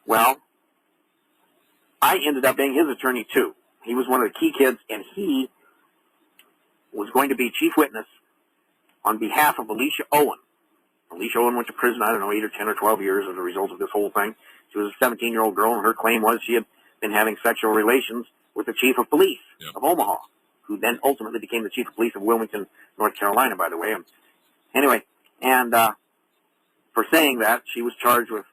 Well, I ended up being his attorney, too. He was one of the key kids, and he was going to be chief witness on behalf of Alicia Owen. Alicia Owen went to prison, 8 or 10 or 12 years as a result of this whole thing. She was a 17-year-old girl, and her claim was she had been having sexual relations with the chief of police of Omaha, who then ultimately became the chief of police of Wilmington, North Carolina, by the way. Anyway, and for saying that, she was charged with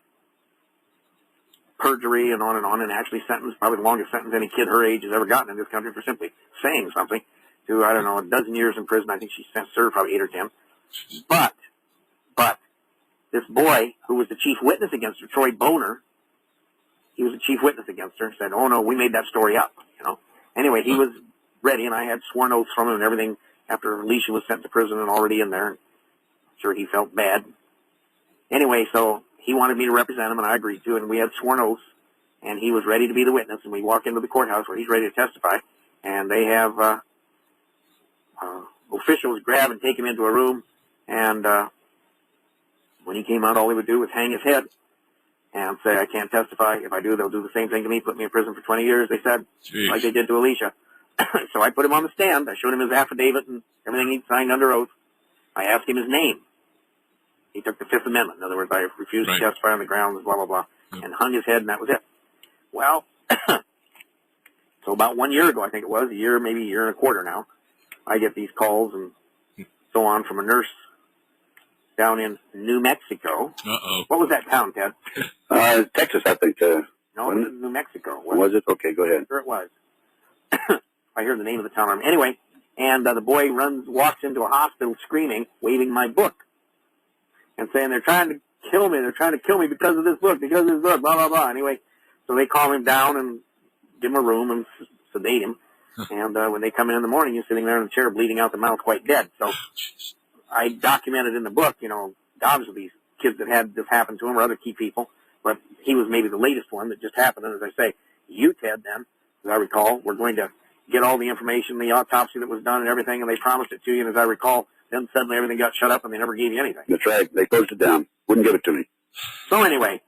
perjury and on, and actually sentenced, probably the longest sentence any kid her age has ever gotten in this country for simply saying something, to, a dozen years in prison. I think she served probably 8 or 10. But this boy, who was the chief witness against her, Troy Bonner, he was the chief witness against her, said, oh no, we made that story up, Anyway, he was ready, and I had sworn oaths from him and everything after Alicia was sent to prison and already in there. I'm sure he felt bad. Anyway, so he wanted me to represent him, and I agreed to, and we had sworn oaths, and he was ready to be the witness, and we walk into the courthouse where he's ready to testify, and they have officials grab and take him into a room, and when he came out, all he would do was hang his head and say, I can't testify. If I do, they'll do the same thing to me, put me in prison for 20 years, they said, like they did to Alicia. So I put him on the stand. I showed him his affidavit and everything he'd signed under oath. I asked him his name. He took the Fifth Amendment. In other words, I refused to testify on the grounds, blah, blah, blah, and hung his head, and that was it. Well, so about 1 year ago, I think it was, maybe a year and a quarter now, I get these calls and so on from a nurse down in New Mexico. Uh-oh. What was that town, Ted? Texas, I think. No, it was New Mexico. Was it? Okay, go ahead. Sure it was. I heard the name of the town. Anyway, and the boy walks into a hospital screaming, waving my book, and saying they're trying to kill me. They're trying to kill me because of this book, blah, blah, blah. Anyway, so they calm him down and give him a room and sedate him. And when they come in the morning, he's sitting there in the chair bleeding out the mouth, quite dead. So I documented in the book, dozens of these kids that had this happen to them or other key people, but he was maybe the latest one that just happened. And as I say, you, Ted, then, as I recall, were going to get all the information, the autopsy that was done and everything, and they promised it to you. And as I recall, then suddenly everything got shut up and they never gave you anything. That's right. They closed it down. Wouldn't give it to me. So anyway,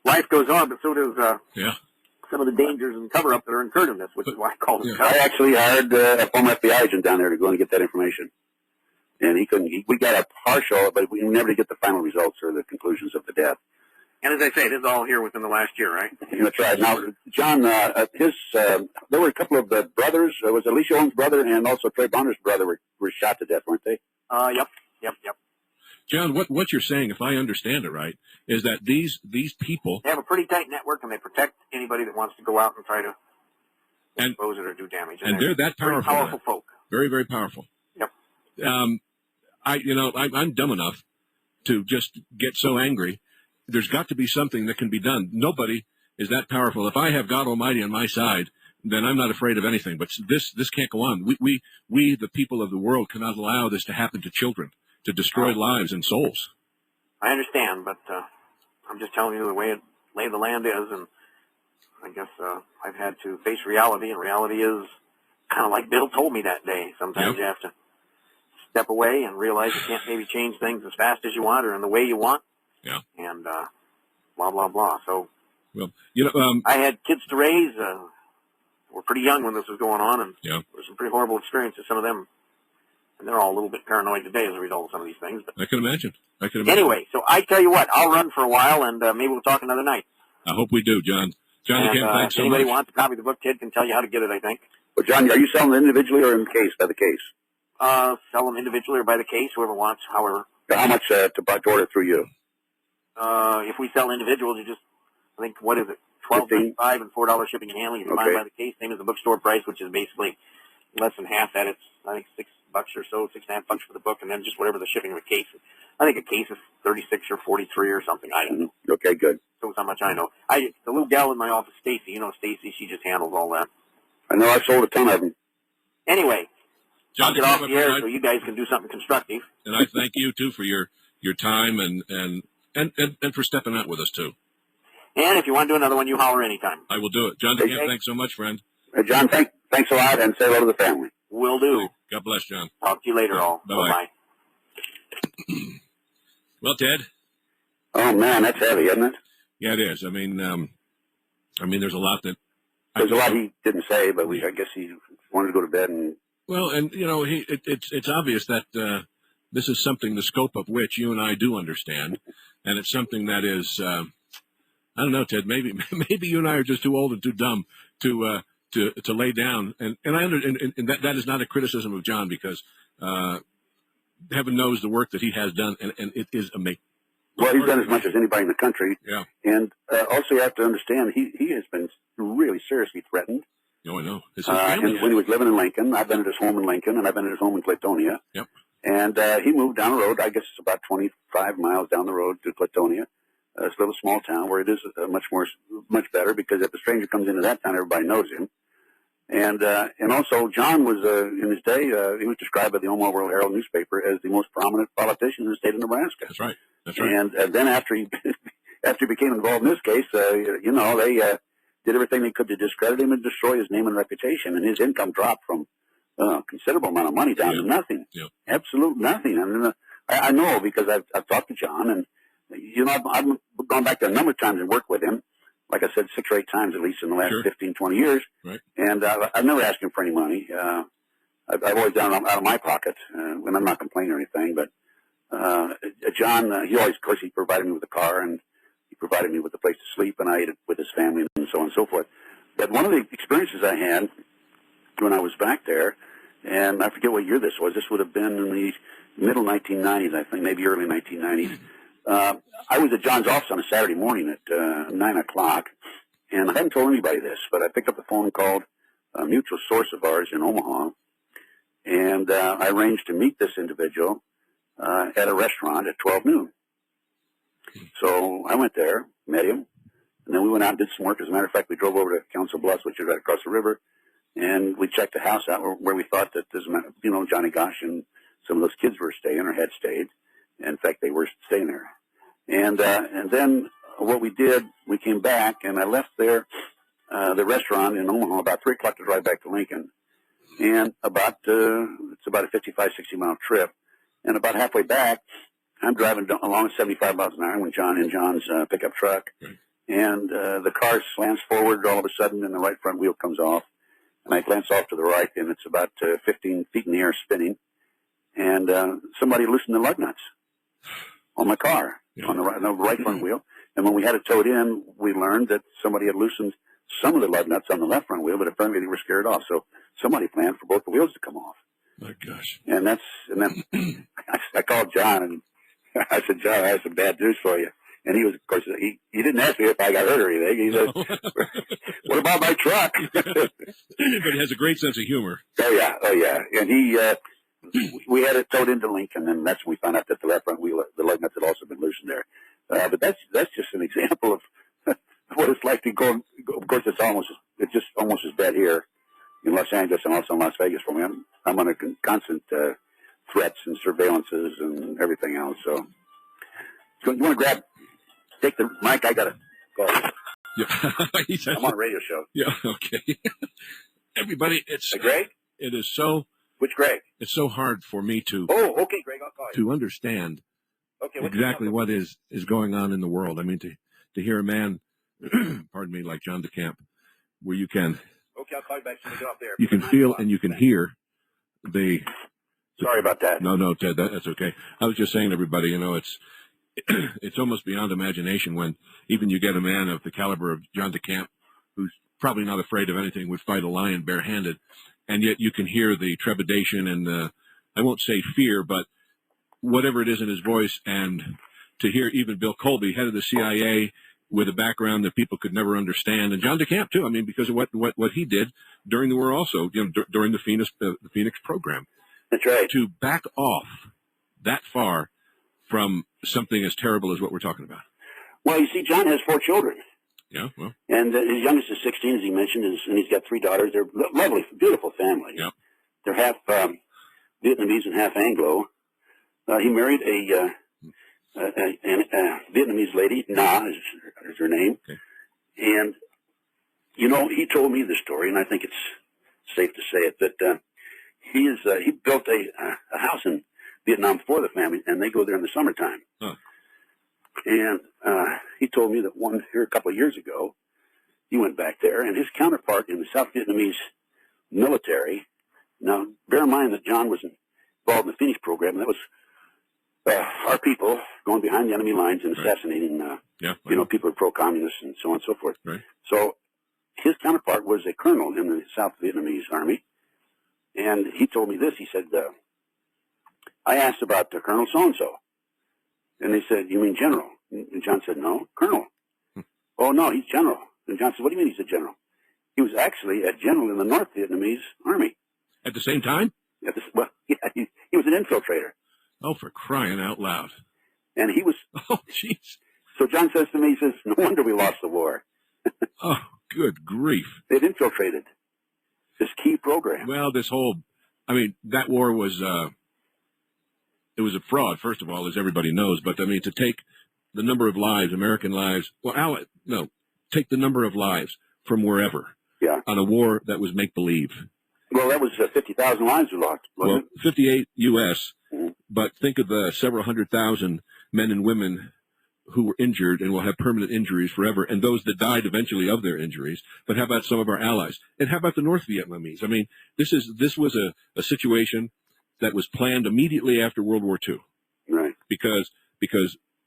life goes on, but so does some of the dangers and cover-up that are incurred in this, which is why I call it cover-up. I actually hired a former FBI agent down there to go and get that information. And he couldn't. We got a partial, but we never did get the final results or the conclusions of the death. And as I say, this is all here within the last year, right? That's right. Now, John, there were a couple of brothers. It was Alicia Holmes' brother and also Trey Bonner's brother were shot to death, weren't they? Yep. John, what you're saying, if I understand it right, is that these people... They have a pretty tight network, and they protect anybody that wants to go out and try to expose it or do damage. And they're that powerful. Very powerful folk. Very, very powerful. Yep. I'm dumb enough to just get so angry. There's got to be something that can be done. Nobody is that powerful. If I have God Almighty on my side, then I'm not afraid of anything. But this can't go on. We, the people of the world, cannot allow this to happen to children, to destroy lives and souls. I understand, but I'm just telling you the way lay of the land is, and I guess I've had to face reality, and reality is kind of like Bill told me that day. Sometimes you have to step away and realize you can't maybe change things as fast as you want or in the way you want. Yeah. And blah, blah, blah. So well, I had kids to raise. Were pretty young when this was going on, and there were some pretty horrible experiences, some of them. And they're all a little bit paranoid today as a result of some of these things. But I can imagine. Anyway, so I tell you what, I'll run for a while, and maybe we'll talk another night. I hope we do, John. John DeCamp, thanks so much. If anybody wants a copy of the book, Ted can tell you how to get it, I think. Well, John, are you selling them individually or in case, by the case? Sell them individually or by the case, whoever wants, however. How much to order through you? If we sell individuals, you just, I think, what is it, $12.95 and $4 shipping and handling. If you buy by the case, same as the bookstore price, which is basically less than half that. It's, I think, $6 or so, $6.50 for the book, and then just whatever the shipping of a case is. I think a case is 36 or 43 or something. I don't know. Okay, good. So it's how much I know. The little gal in my office, Stacy, Stacy, she just handles all that. I know I've sold a ton of them. Anyway, John, I'll get off the air so you guys can do something constructive. And I thank you, too, for your time and for stepping out with us, too. And if you want to do another one, you holler anytime. I will do it. John DeCamp, thanks so much, friend. John, thanks a lot, and say hello to the family. Will do. God bless, John. Talk to you later, all. Bye-bye. Well, Ted. Oh, man, that's heavy, isn't it? Yeah, it is. I mean, there's a lot that... There's a lot he didn't say, but I guess he wanted to go to bed and... Well, and, it's obvious that this is something, the scope of which you and I do understand, and it's something that is... I don't know, Ted. Maybe you and I are just too old and too dumb to lay down. And that is not a criticism of John, because heaven knows the work that he has done, and it is amazing. Well, he's done as much as anybody in the country. Yeah. And also, you have to understand he has been really seriously threatened. Oh, I know. And when he was living in Lincoln, I've been at his home in Lincoln, and I've been at his home in Clatonia. Yep. And he moved down the road. I guess it's about 25 miles down the road to Clatonia. It's a little small town where it is much better, because if a stranger comes into that town, everybody knows him. And also, John was, in his day, he was described by the Omaha World Herald newspaper as the most prominent politician in the state of Nebraska. That's right. And then after he became involved in this case, they did everything they could to discredit him and destroy his name and reputation. And his income dropped from a considerable amount of money down to nothing. Yeah. Absolute nothing. And I know, because I've talked to John, and I've gone back there a number of times and worked with him. Like I said, 6 or 8 times at least in the last 15, 20 years. Right. And I've never asked him for any money. I've always done it out of my pocket, when I'm not complaining or anything. But John, of course, he provided me with a car, and he provided me with a place to sleep, and I ate it with his family, and so on and so forth. But one of the experiences I had when I was back there, and I forget what year this was. This would have been in the middle 1990s, I think, maybe early 1990s. I was at John's office on a Saturday morning at 9 o'clock, and I hadn't told anybody this, but I picked up the phone and called a mutual source of ours in Omaha, and I arranged to meet this individual at a restaurant at 12 noon. So I went there, met him, and then we went out and did some work. As a matter of fact, we drove over to Council Bluffs, which is right across the river, and we checked the house out where we thought that Johnny Gosh and some of those kids were staying or had stayed. In fact, they were staying there. And then what we did, we came back, and I left there, the restaurant in Omaha about 3 o'clock to drive back to Lincoln. And it's about a 55, 60-mile trip. And about halfway back, I'm driving along at 75 miles an hour when John's pickup truck. And the car slams forward all of a sudden, and the right front wheel comes off. And I glance off to the right, and it's about 15 feet in the air spinning. And somebody loosened the lug nuts on my car, on the right front wheel. And when we had it towed in, we learned that somebody had loosened some of the lug nuts on the left front wheel, but apparently they were scared off. So somebody planned for both the wheels to come off. My gosh. And then I called John, and I said, John, I have some bad news for you. And he was, of course, he didn't ask me if I got hurt or anything. He said, what about my truck? But he has a great sense of humor. Oh, yeah. And we had it towed into Lincoln, and that's when we found out that the left front wheel, the lug nuts had also been loosened there. But that's just an example of what it's like to go. Of course, it's just almost as bad here in Los Angeles and also in Las Vegas for me. I'm under constant threats and surveillances and everything else. So you want to take the mic? I got to go. Yeah. I'm on a radio show. Yeah, okay. Everybody, Greg? It is so... Which Greg? It's so hard for me to... Oh, okay, Greg, I'll call you. To understand exactly what is going on in the world. I mean, to hear a man, pardon me, like John DeCamp, where you can... Okay, I'll call you back so we go up there. You can feel and you can hear the... Sorry about that. No, Ted, that's okay. I was just saying to everybody, it's almost beyond imagination when even you get a man of the caliber of John DeCamp, who's probably not afraid of anything, would fight a lion barehanded, and yet you can hear the trepidation and I won't say fear, but whatever it is in his voice, and to hear even Bill Colby, head of the CIA, with a background that people could never understand, and John DeCamp too. I mean, because of what he did during the war, also during the Phoenix program. That's right. To back off that far from something as terrible as what we're talking about. Well, you see, John has 4 children. Yeah, well. And his youngest is 16, as he mentioned, and he's got 3 daughters. They're lovely, beautiful family. Yeah. They're half Vietnamese and half Anglo. He married a Vietnamese lady, Na is her name. Okay. And, he told me the story, and I think it's safe to say it, that he built a house in Vietnam for the family, and they go there in the summertime. Huh. And he told me that a couple of years ago, he went back there, and his counterpart in the South Vietnamese military. Now, bear in mind that John was involved in the Phoenix program. That was our people going behind the enemy lines and assassinating, people who are pro-communist and so on and so forth. Right. So his counterpart was a colonel in the South Vietnamese army, and he told me this. He said, I asked about Colonel so-and-so. And they said, you mean general? And John said, no, colonel. Oh, no, he's general. And John said, what do you mean he's a general? He was actually a general in the North Vietnamese army. At the same time? He was an infiltrator. Oh, for crying out loud. And he was... Oh, jeez. So John says to me, he says, no wonder we lost the war. Oh, good grief. They'd infiltrated this key program. Well, that war was... It was a fraud, first of all, as everybody knows. But, to take the number of lives, American lives, take the number of lives from wherever on a war that was make-believe. Well, that was 50,000 lives we lost, wasn't it? 58 U.S., but think of the several 100,000 men and women who were injured and will have permanent injuries forever, and those that died eventually of their injuries. But how about some of our allies? And how about the North Vietnamese? This was a situation that was planned immediately after World War II. Right. Because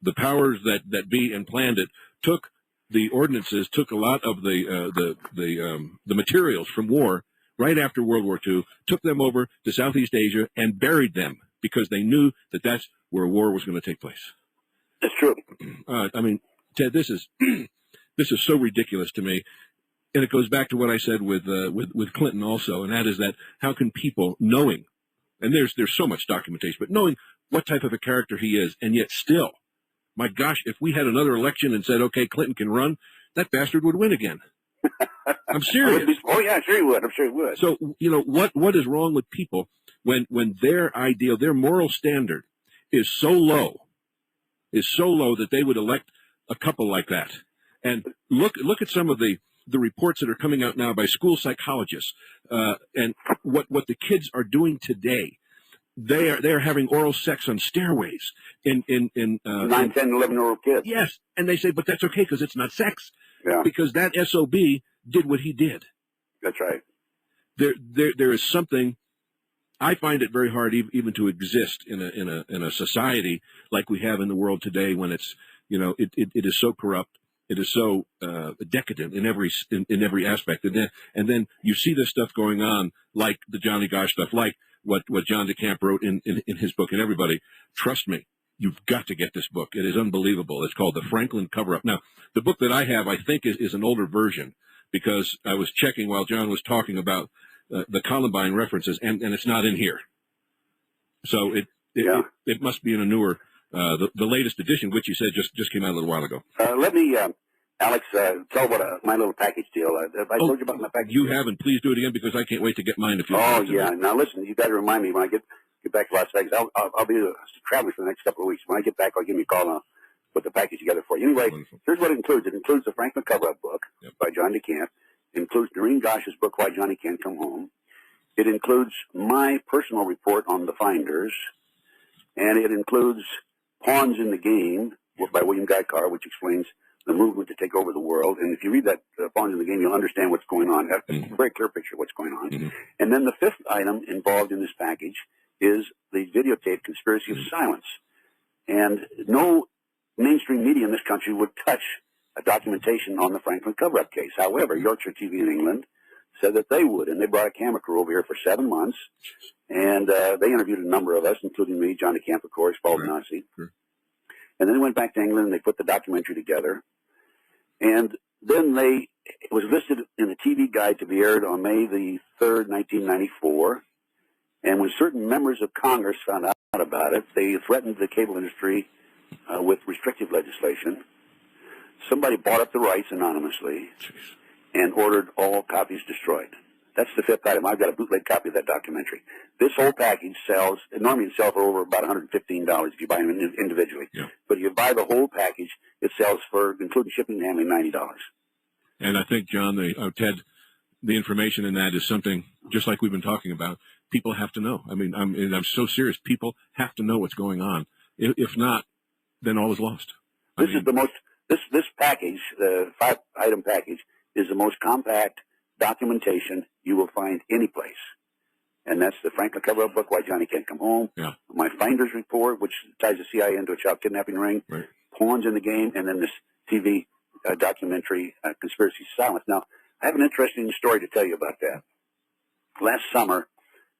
the powers that be and planned it took the ordinances, took a lot of the materials from war right after World War II, took them over to Southeast Asia and buried them because they knew that that's where war was going to take place. That's true. Ted, this is so ridiculous to me. And it goes back to what I said with Clinton also, and that is that how can people, knowing, and there's so much documentation, but knowing what type of a character he is, and yet still my gosh, if we had another election and said, okay, Clinton can run, that bastard would win again. I'm serious. Oh yeah, sure he would. I'm sure he would. So, what is wrong with people when their ideal, their moral standard is so low that they would elect a couple like that? And look at some of the reports that are coming out now by school psychologists, and what the kids are doing today. They are having oral sex on stairways in 9, 10, 11-year-old kids. Yes, and they say, but that's okay because it's not sex. Yeah. Because that SOB did what he did. That's right. There is something. I find it very hard even to exist in a society like we have in the world today, when it's it is so corrupt, it is so decadent in every aspect, and then you see this stuff going on, like the Johnny Gosh stuff, like what John DeCamp wrote in his book. And everybody, trust me, you've got to get this book. It is unbelievable. It's called The Franklin Cover-Up. Now, the book that I have, I think, is an older version, because I was checking while John was talking about the Columbine references, and it's not in here. So it must be in a newer, the latest edition, which you said just came out a little while ago. Let me, Alex, tell about my little package deal. Have I told you about my package You deal? haven't. Please do it again, because I can't wait to get mine. Oh, yeah. Now, listen, you got to remind me when I get back to Las Vegas. I'll be traveling for the next couple of weeks. When I get back, I'll give you a call and I'll put the package together for you. Anyway, Wonderful. Here's what it includes. It includes the Franklin Cover-Up book by John DeCamp. It includes Doreen Gosh's book, Why Johnny Can't Come Home. It includes my personal report on the finders. And it includes Pawns in the Game by William Guy Carr, which explains the movement to take over the world. And if you read that Pawns in the Game, you'll understand what's going on. A very clear picture of what's going on. Mm-hmm. And then the fifth item involved in this package is the videotape Conspiracy of Silence. And no mainstream media in this country would touch a documentation on the Franklin cover-up case. However, Yorkshire TV in England said that they would, and they brought a camera crew over here for 7 months, and they interviewed a number of us, including me, John DeCamp, of course, Paul Benassi. Sure. And then they went back to England, and they put the documentary together. And then it was listed in the TV guide to be aired on May the 3rd, 1994. And when certain members of Congress found out about it, they threatened the cable industry with restrictive legislation. Somebody bought up the rights anonymously and ordered all copies destroyed. That's the fifth item. I've got a bootleg copy of that documentary. This whole package normally sells for over about $115 if you buy them individually. Yeah. But if you buy the whole package, it sells for, including shipping and handling, $90. And I think, John, Ted, the information in that is something, just like we've been talking about, people have to know. I mean, I'm so serious. People have to know what's going on. If not, then all is lost. This package, the 5-item package, is the most compact documentation you will find any place. And that's the Franklin cover-up book, Why Johnny Can't Come Home, my Finder's Report, which ties the CIA into a child kidnapping ring, Pawns in the Game, and then this TV documentary, Conspiracy of Silence. Now, I have an interesting story to tell you about that. Last summer,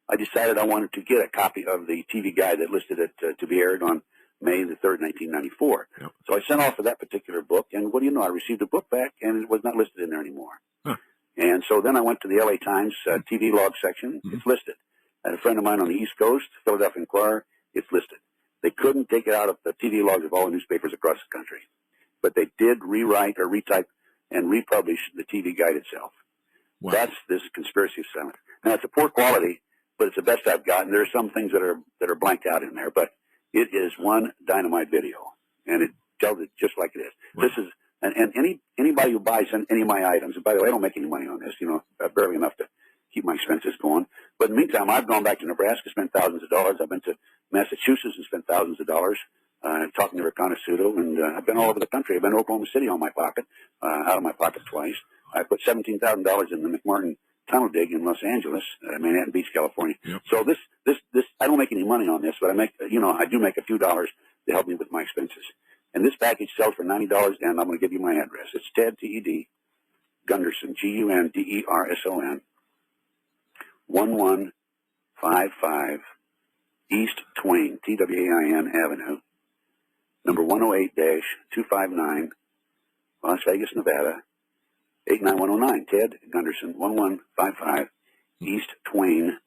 I decided I wanted to get a copy of the TV guide that listed it to be aired on May the 3rd, 1994. Yep. So I sent off for that particular book, and what do you know? I received the book back, and it was not listed in there anymore. Huh. And so then I went to the LA Times TV log section. Mm-hmm. It's listed. I had a friend of mine on the East Coast, Philadelphia Inquirer. It's listed. They couldn't take it out of the TV logs of all the newspapers across the country. But they did rewrite or retype and republish the TV guide itself. Wow. That's this Conspiracy of Silence. Now, it's a poor quality, but it's the best I've gotten. There are some things that are blanked out in there, but it is one dynamite video, and it tells it just like it is. Wow. This is, and anybody who buys any of my items, and by the way, I don't make any money on this, barely enough to keep my expenses going. But in the meantime, I've gone back to Nebraska, spent thousands of dollars. I've been to Massachusetts and spent thousands of dollars talking to Reconnaissance, and I've been all over the country. I've been to Oklahoma City on my pocket, out of my pocket twice. I put $17,000 in the McMartin tunnel dig in Los Angeles, Manhattan Beach, California. Yep. So this, I don't make any money on this, but I do make a few dollars to help me with my expenses. And this package sells for $90, and I'm going to give you my address. It's Ted, T-E-D, Gunderson, G-U-N-D-E-R-S-O-N, 1155 East Twain, T-W-A-I-N Avenue, number 108-259, Las Vegas, Nevada, 89109. Ted Gunderson, 1155 East Twain,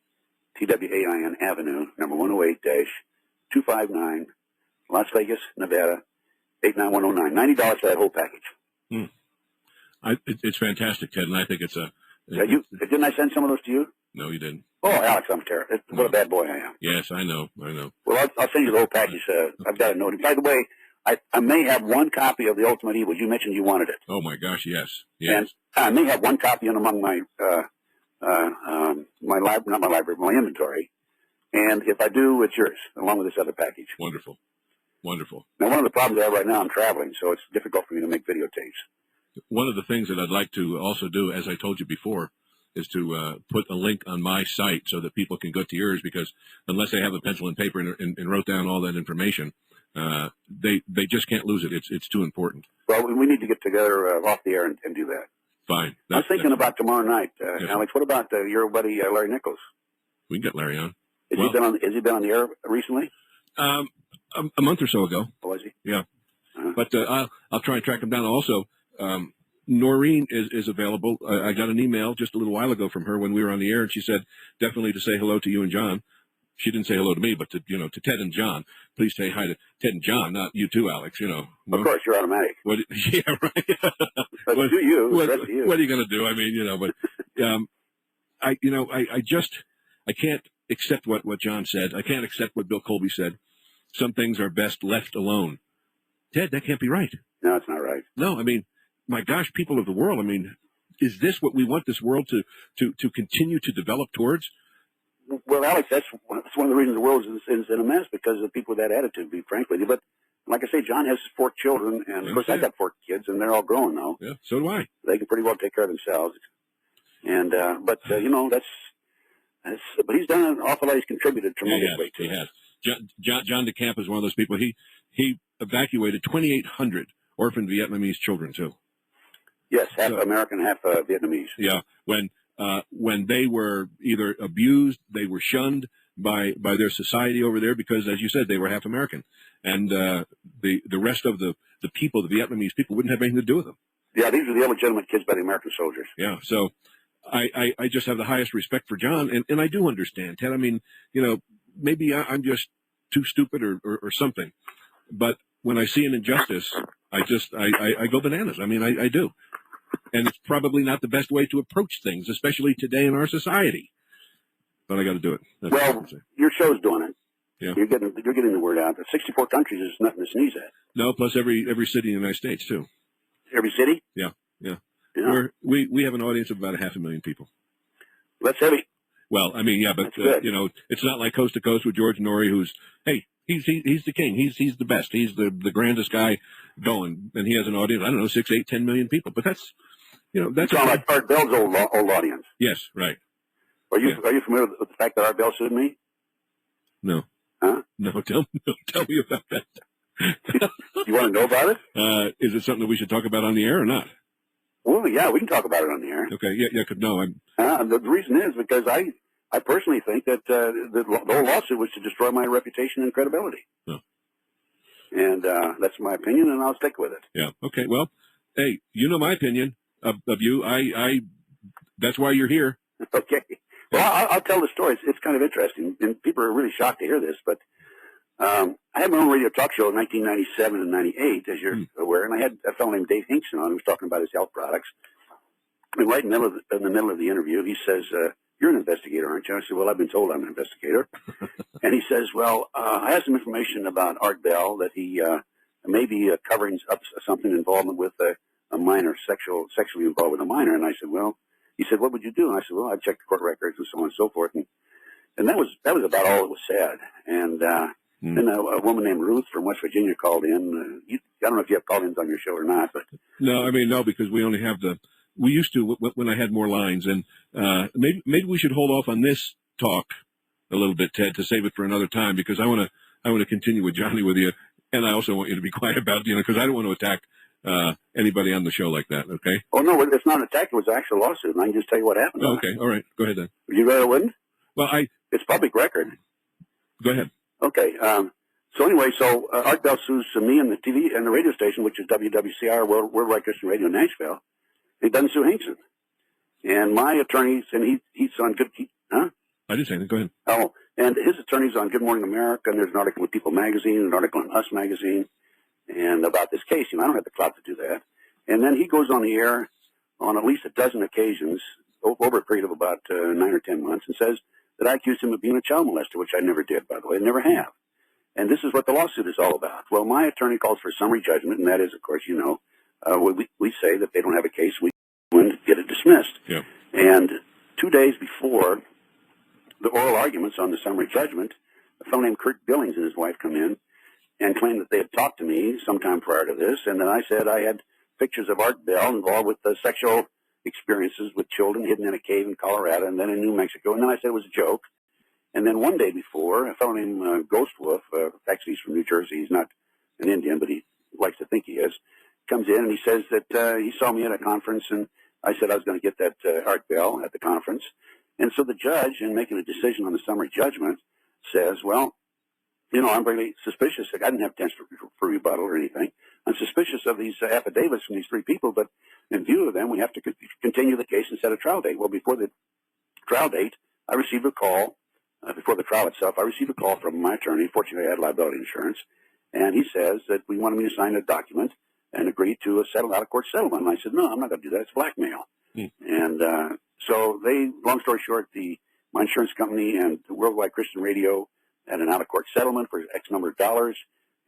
T-W-A-I-N Avenue, number 108-259, Las Vegas, Nevada, 89109. $90 for that whole package. Hmm. It's fantastic, Ted, and I think it's a. Yeah, didn't I send some of those to you? No, you didn't. Oh, Alex, I'm terrible. What a bad boy I am. Yes, I know. Well, I'll send you the whole package. I've got a note. By the way, I may have one copy of the Ultimate Evil. You mentioned you wanted it. Oh my gosh, yes. And I may have one copy in among my not my library, my inventory. And if I do, it's yours, along with this other package. Wonderful. Now, one of the problems I have right now, I'm traveling, so it's difficult for me to make videotapes. One of the things that I'd like to also do, as I told you before, is to put a link on my site so that people can go to yours, because unless they have a pencil and paper and wrote down all that information, they just can't lose it. It's too important. Well, we need to get together off the air and do that. Fine. I was thinking about tomorrow night, Alex. What about your buddy Larry Nichols? We can get Larry on. Has he been on the air recently? A month or so ago. Oh, was he? Yeah. But I'll try and track him down. Also, Noreen is available. I got an email just a little while ago from her when we were on the air, and she said definitely to say hello to you and John. She didn't say hello to me, but to Ted and John. Please say hi to Ted and John, not you too, Alex. Of course, you're automatic. Yeah, right. What are you going to do? I mean, but I can't accept what John said. I can't accept what Bill Colby said. Some things are best left alone. Ted, that can't be right. No, it's not right. No, I mean, my gosh, people of the world, I mean, is this what we want this world to continue to develop towards? Well, Alex, that's one of the reasons the world is in a mess, because of people with that attitude, to be frank with you. But like I say, John has 4 children, and of course I got 4 kids, and they're all grown now. Yeah, so do I. They can pretty well take care of themselves. And but he's done an awful lot. He's contributed tremendously to it. He has. John DeCamp is one of those people. He evacuated 2,800 orphan Vietnamese children too. Yes, half American, half Vietnamese. Yeah, when they were either abused, they were shunned by their society over there, because, as you said, they were half American, and the rest of the people, the Vietnamese people, wouldn't have anything to do with them. Yeah, these are the illegitimate kids by the American soldiers. Yeah, so I just have the highest respect for John, and I do understand, Ted. I mean, maybe I'm just too stupid or something, but when I see an injustice, I go bananas. I mean, I do. And it's probably not the best way to approach things, especially today in our society. But I got to do it. Well, your show's doing it. Yeah. You're getting the word out. 64 countries is nothing to sneeze at. No, plus every city in the United States too. Every city? Yeah. We have an audience of about 500,000 people. That's heavy. Well, I mean, yeah, but it's not like Coast to Coast with George Norrie, who's he's the king. He's the best. He's the grandest guy going, and he has an audience. I don't know, 6, 8, 10 million people. But that's that's like Art Bell's old audience. Yes, right. Are you familiar with the fact that Art Bell sued me? No. Huh? No, tell me about that. You want to know about it? Is it something that we should talk about on the air or not? Well, yeah, we can talk about it on the air. Okay, yeah, no, the reason is because I personally think that the whole lawsuit was to destroy my reputation and credibility. Oh. And that's my opinion, and I'll stick with it. Yeah. Okay. Well, hey, you know my opinion of you. That's why you're here. Okay. Well, I'll tell the story. It's kind of interesting, and people are really shocked to hear this. But I had my own radio talk show in 1997 and 98, as you're aware, and I had a fellow named Dave Hinkson on who was talking about his health products. And right in the middle of the interview, he says, "You're an investigator, aren't you?" I said, "Well, I've been told I'm an investigator." And he says, "Well, I have some information about Art Bell that he may be covering up something involvement with a minor, sexually involved with a minor." And I said, "Well," he said, "What would you do?" And I said, "Well, I'd check the court records and so on and so forth." And that was about all that was said. And then a woman named Ruth from West Virginia called in. I don't know if you have call-ins on your show or not, but no, I mean no, because we only have we used to when I had more lines, and maybe we should hold off on this talk a little bit, Ted, to save it for another time, because I want to continue with Johnny with you, and I also want you to be quiet about it, because I don't want to attack anybody on the show like that. Okay? Oh no, it's not an attack; it was an actual lawsuit, and I can just tell you what happened. Oh, okay, all right, go ahead then. You rather wouldn't? Well, it's public record. Go ahead. Okay. So anyway, Art Bell sues me and the TV and the radio station, which is WWCR, Worldwide Christian Radio in Nashville. He doesn't sue Hinkson. And my attorneys, and he's on Good... Huh? I didn't say anything. Go ahead. Oh, and his attorney's on Good Morning America, and there's an article with People Magazine, an article in Us Magazine. and about this case. I don't have the clout to do that. And then he goes on the air on at least a dozen occasions over a period of about 9 or 10 months and says that I accused him of being a child molester, which I never did, by the way. I never have. And this is what the lawsuit is all about. Well, my attorney calls for summary judgment, and that is, of course, we say that they don't have a case, we get it dismissed. Yeah. And 2 days before the oral arguments on the summary judgment, a fellow named Kurt Billings and his wife come in and claimed that they had talked to me sometime prior to this, and then I said I had pictures of Art Bell involved with sexual experiences with children hidden in a cave in Colorado and then in New Mexico, and then I said it was a joke. And then one day before, a fellow named Ghost Wolf, actually he's from New Jersey, he's not an Indian, but he likes to think he is, comes in and he says that he saw me at a conference, and I said I was going to get that Art Bell at the conference. And so the judge, in making a decision on the summary judgment, says, well, I'm really suspicious. I didn't have a chance for rebuttal or anything. I'm suspicious of these affidavits from these three people, but in view of them, we have to continue the case and set a trial date. Well, before the trial date, I received a call. Before the trial itself, I received a call from my attorney. Fortunately, I had liability insurance. And he says that we wanted me to sign a document and agree to a out-of-court settlement. And I said, no, I'm not going to do that. It's blackmail. And so long story short, my insurance company and Worldwide Christian Radio had an out-of-court settlement for X number of dollars.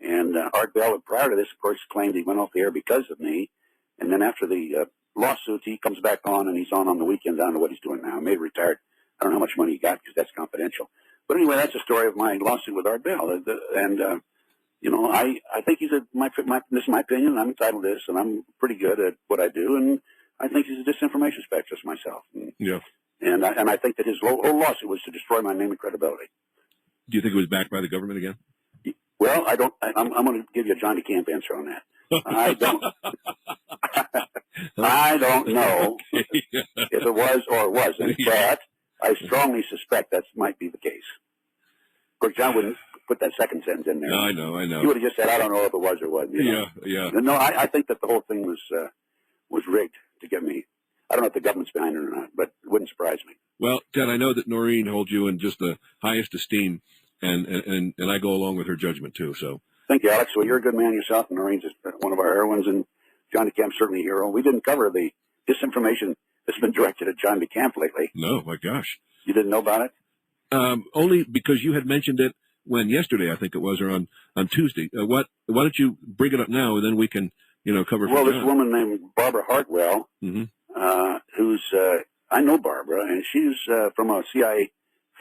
And Art Bell, prior to this, of course, claimed he went off the air because of me. And then after the lawsuit, he comes back on, and he's on the weekend. I don't know what he's doing now.Maybe retired. I don't know how much money he got because that's confidential. But anyway, that's the story of my lawsuit with Art Bell. And I think he's this is my opinion. I'm entitled to this, and I'm pretty good at what I do. And I think he's a disinformation specialist myself. Yeah. And I think that his whole lawsuit was to destroy my name and credibility. Do you think it was backed by the government again? Well, I don't. I'm going to give you a John DeCamp answer on that. I don't. I don't know if it was or it wasn't, but I strongly suspect that might be the case. Of course, John wouldn't put that second sentence in there. No, I know. He would have just said, "I don't know if it was or wasn't." Yeah. No, I think that the whole thing was rigged to get me. I don't know if the government's behind it or not, but it wouldn't surprise me. Well, Ted, I know that Noreen holds you in just the highest esteem, and I go along with her judgment too. So thank you, Alex. Well, you're a good man yourself, and Noreen's one of our heroines, and John DeCamp's certainly a hero. We didn't cover the disinformation that's been directed at John DeCamp lately. No, my gosh. You didn't know about it? Only because you had mentioned it yesterday, I think it was, or on Tuesday. Why don't you bring it up now, and then we can, cover. Well, this woman named Barbara Hartwell, who's I know Barbara, and she's from a CIA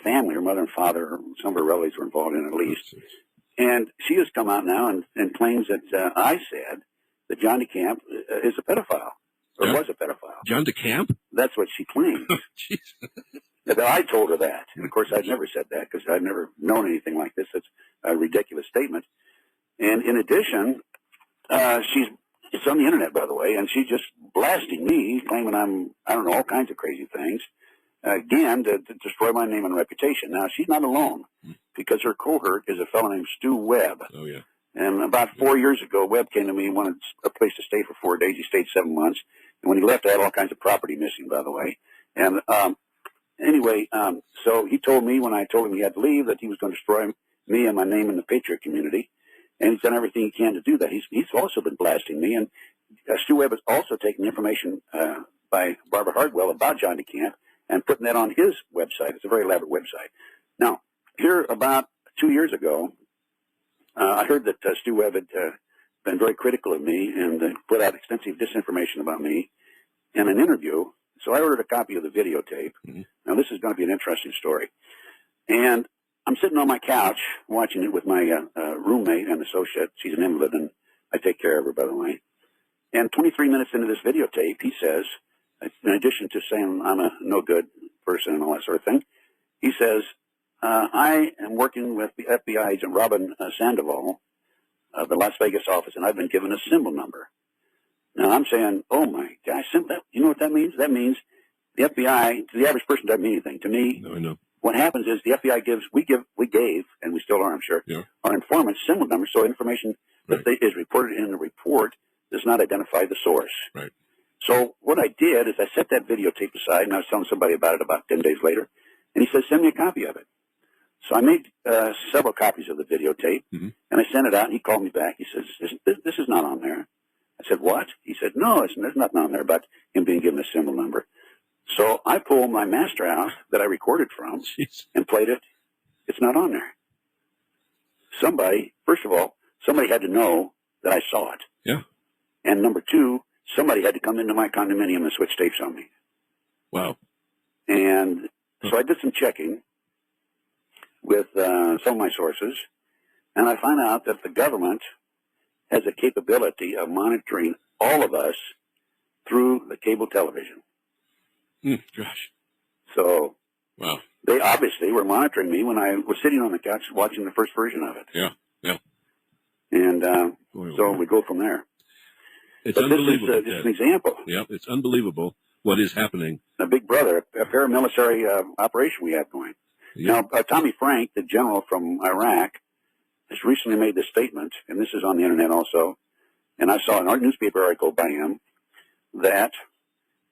family. Her mother and father, some of her relatives were involved in it at least. And she has come out now and claims that I said that John DeCamp is a pedophile, or was a pedophile. John DeCamp? That's what she claims. That I told her that. And, of course, I'd never said that because I'd never known anything like this. It's a ridiculous statement. And in addition, it's on the Internet, by the way, and she's just blasting me, claiming I don't know, all kinds of crazy things, again, to destroy my name and reputation. Now, she's not alone because her cohort is a fellow named Stu Webb. Oh, yeah. And about 4 years ago, Webb came to me and wanted a place to stay for 4 days. He stayed 7 months. And when he left, I had all kinds of property missing, by the way. And anyway, so he told me when I told him he had to leave that he was going to destroy me and my name in the Patriot community. And he's done everything he can to do that. He's also been blasting me. And Stu Webb has also taken information by Barbara Hartwell about John DeCamp and putting that on his website. It's a very elaborate website. Now, here about 2 years ago, I heard that Stu Webb had been very critical of me and put out extensive disinformation about me in an interview. So I ordered a copy of the videotape. Now, this is going to be an interesting story. And I'm sitting on my couch watching it with my roommate and associate. She's an invalid, and I take care of her, by the way. And 23 minutes into this videotape, he says, in addition to saying I'm a no-good person and all that sort of thing, he says, I am working with the FBI agent Robin Sandoval of the Las Vegas office, and I've been given a symbol number. Now, I'm saying, oh, my gosh, you know what that means? That means the FBI, to the average person, doesn't mean anything. To me, no, I know. What happens is the FBI we gave, and we still are, I'm sure, our informants symbol numbers, so information that is reported in the report does not identify the source. Right. So what I did is I set that videotape aside, and I was telling somebody about it about 10 days later, and he says, send me a copy of it. So I made several copies of the videotape, Mm-hmm. and I sent it out, and he called me back. He says, this is not on there. I said, what? He said, no, there's nothing on there about him being given a symbol number. So I pulled my master out that I recorded from and played it. It's not on there. Somebody, first of all, somebody had to know that I saw it. Yeah. And number two, somebody had to come into my condominium and switch tapes on me. Wow. And so I did some checking with some of my sources, and I found out that the government has a capability of monitoring all of us through the cable television. Gosh. So wow. They obviously were monitoring me when I was sitting on the couch watching the first version of it. Yeah, yeah. And so we go from there. It's unbelievable. This is an example. Yeah, it's unbelievable what is happening. A big brother, a paramilitary operation we have going. Yeah. Now, Tommy Frank, the general from Iraq, has recently made this statement, and this is on the internet also, and I saw an newspaper article by him, that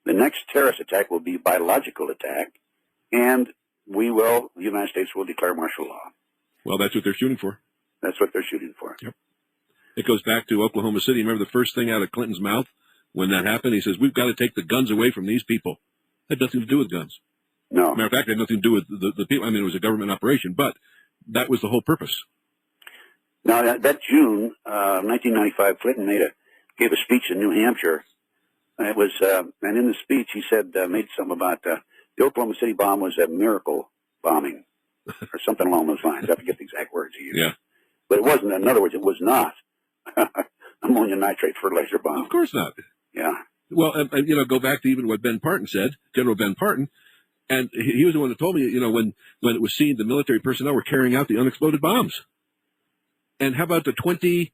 the next terrorist attack will be a biological attack, and the United States will declare martial law. Well, that's what they're shooting for. That's what they're shooting for. Yep. It goes back to Oklahoma City. Remember the first thing out of Clinton's mouth when that happened? He says, we've got to take the guns away from these people. It had nothing to do with guns. No. Matter of fact, it had nothing to do with the people. I mean, it was a government operation, but that was the whole purpose. Now, that June 1995, Clinton gave a speech in New Hampshire. And it was, and in the speech, he said, made something about the Oklahoma City bomb was a miracle bombing, or something along those lines. I forget the exact words he used. Yeah. But it wasn't. In other words, it was not ammonium nitrate fertilizer bomb. Of course not. Yeah. Well, and go back to even what Ben Parton said, General Ben Parton, and he was the one that told me, when it was seen the military personnel were carrying out the unexploded bombs. And how about the 22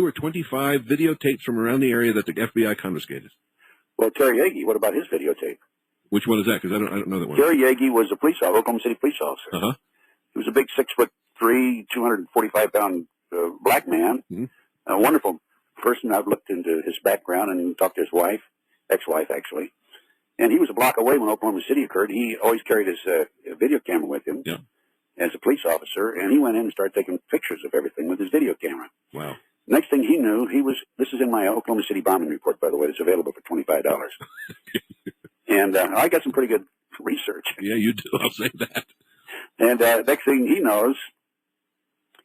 or 25 videotapes from around the area that the FBI confiscated? Well, Terry Yagi, what about his videotape? Which one is that? Because I don't know that one. Terry Yagi was a Oklahoma City police officer. Uh-huh. He was a big 6'3", 245-pound black man. Mm-hmm. A wonderful person. I've looked into his background and talked to his wife, ex-wife actually. And he was a block away when Oklahoma City occurred. He always carried his video camera with him as a police officer, and he went in and started taking pictures of everything with his video camera. Wow. Next thing he knew, this is in my Oklahoma City bombing report, by the way. It's available for $25. And I got some pretty good research. Yeah, you do. I'll say that. And next thing he knows,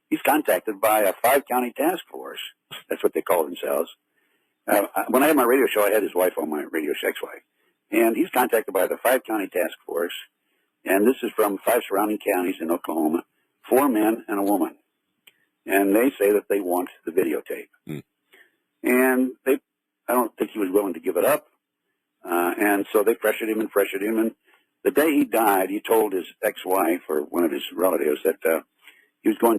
he's contacted by a 5-county task force. That's what they call themselves. When I had my radio show, I had his wife on my radio show, ex-wife. And he's contacted by the 5-county task force. And this is from 5 surrounding counties in Oklahoma, 4 men and a woman. And they say that they want the videotape. Mm. And I don't think he was willing to give it up. And so they pressured him. And the day he died, he told his ex-wife or one of his relatives that he was going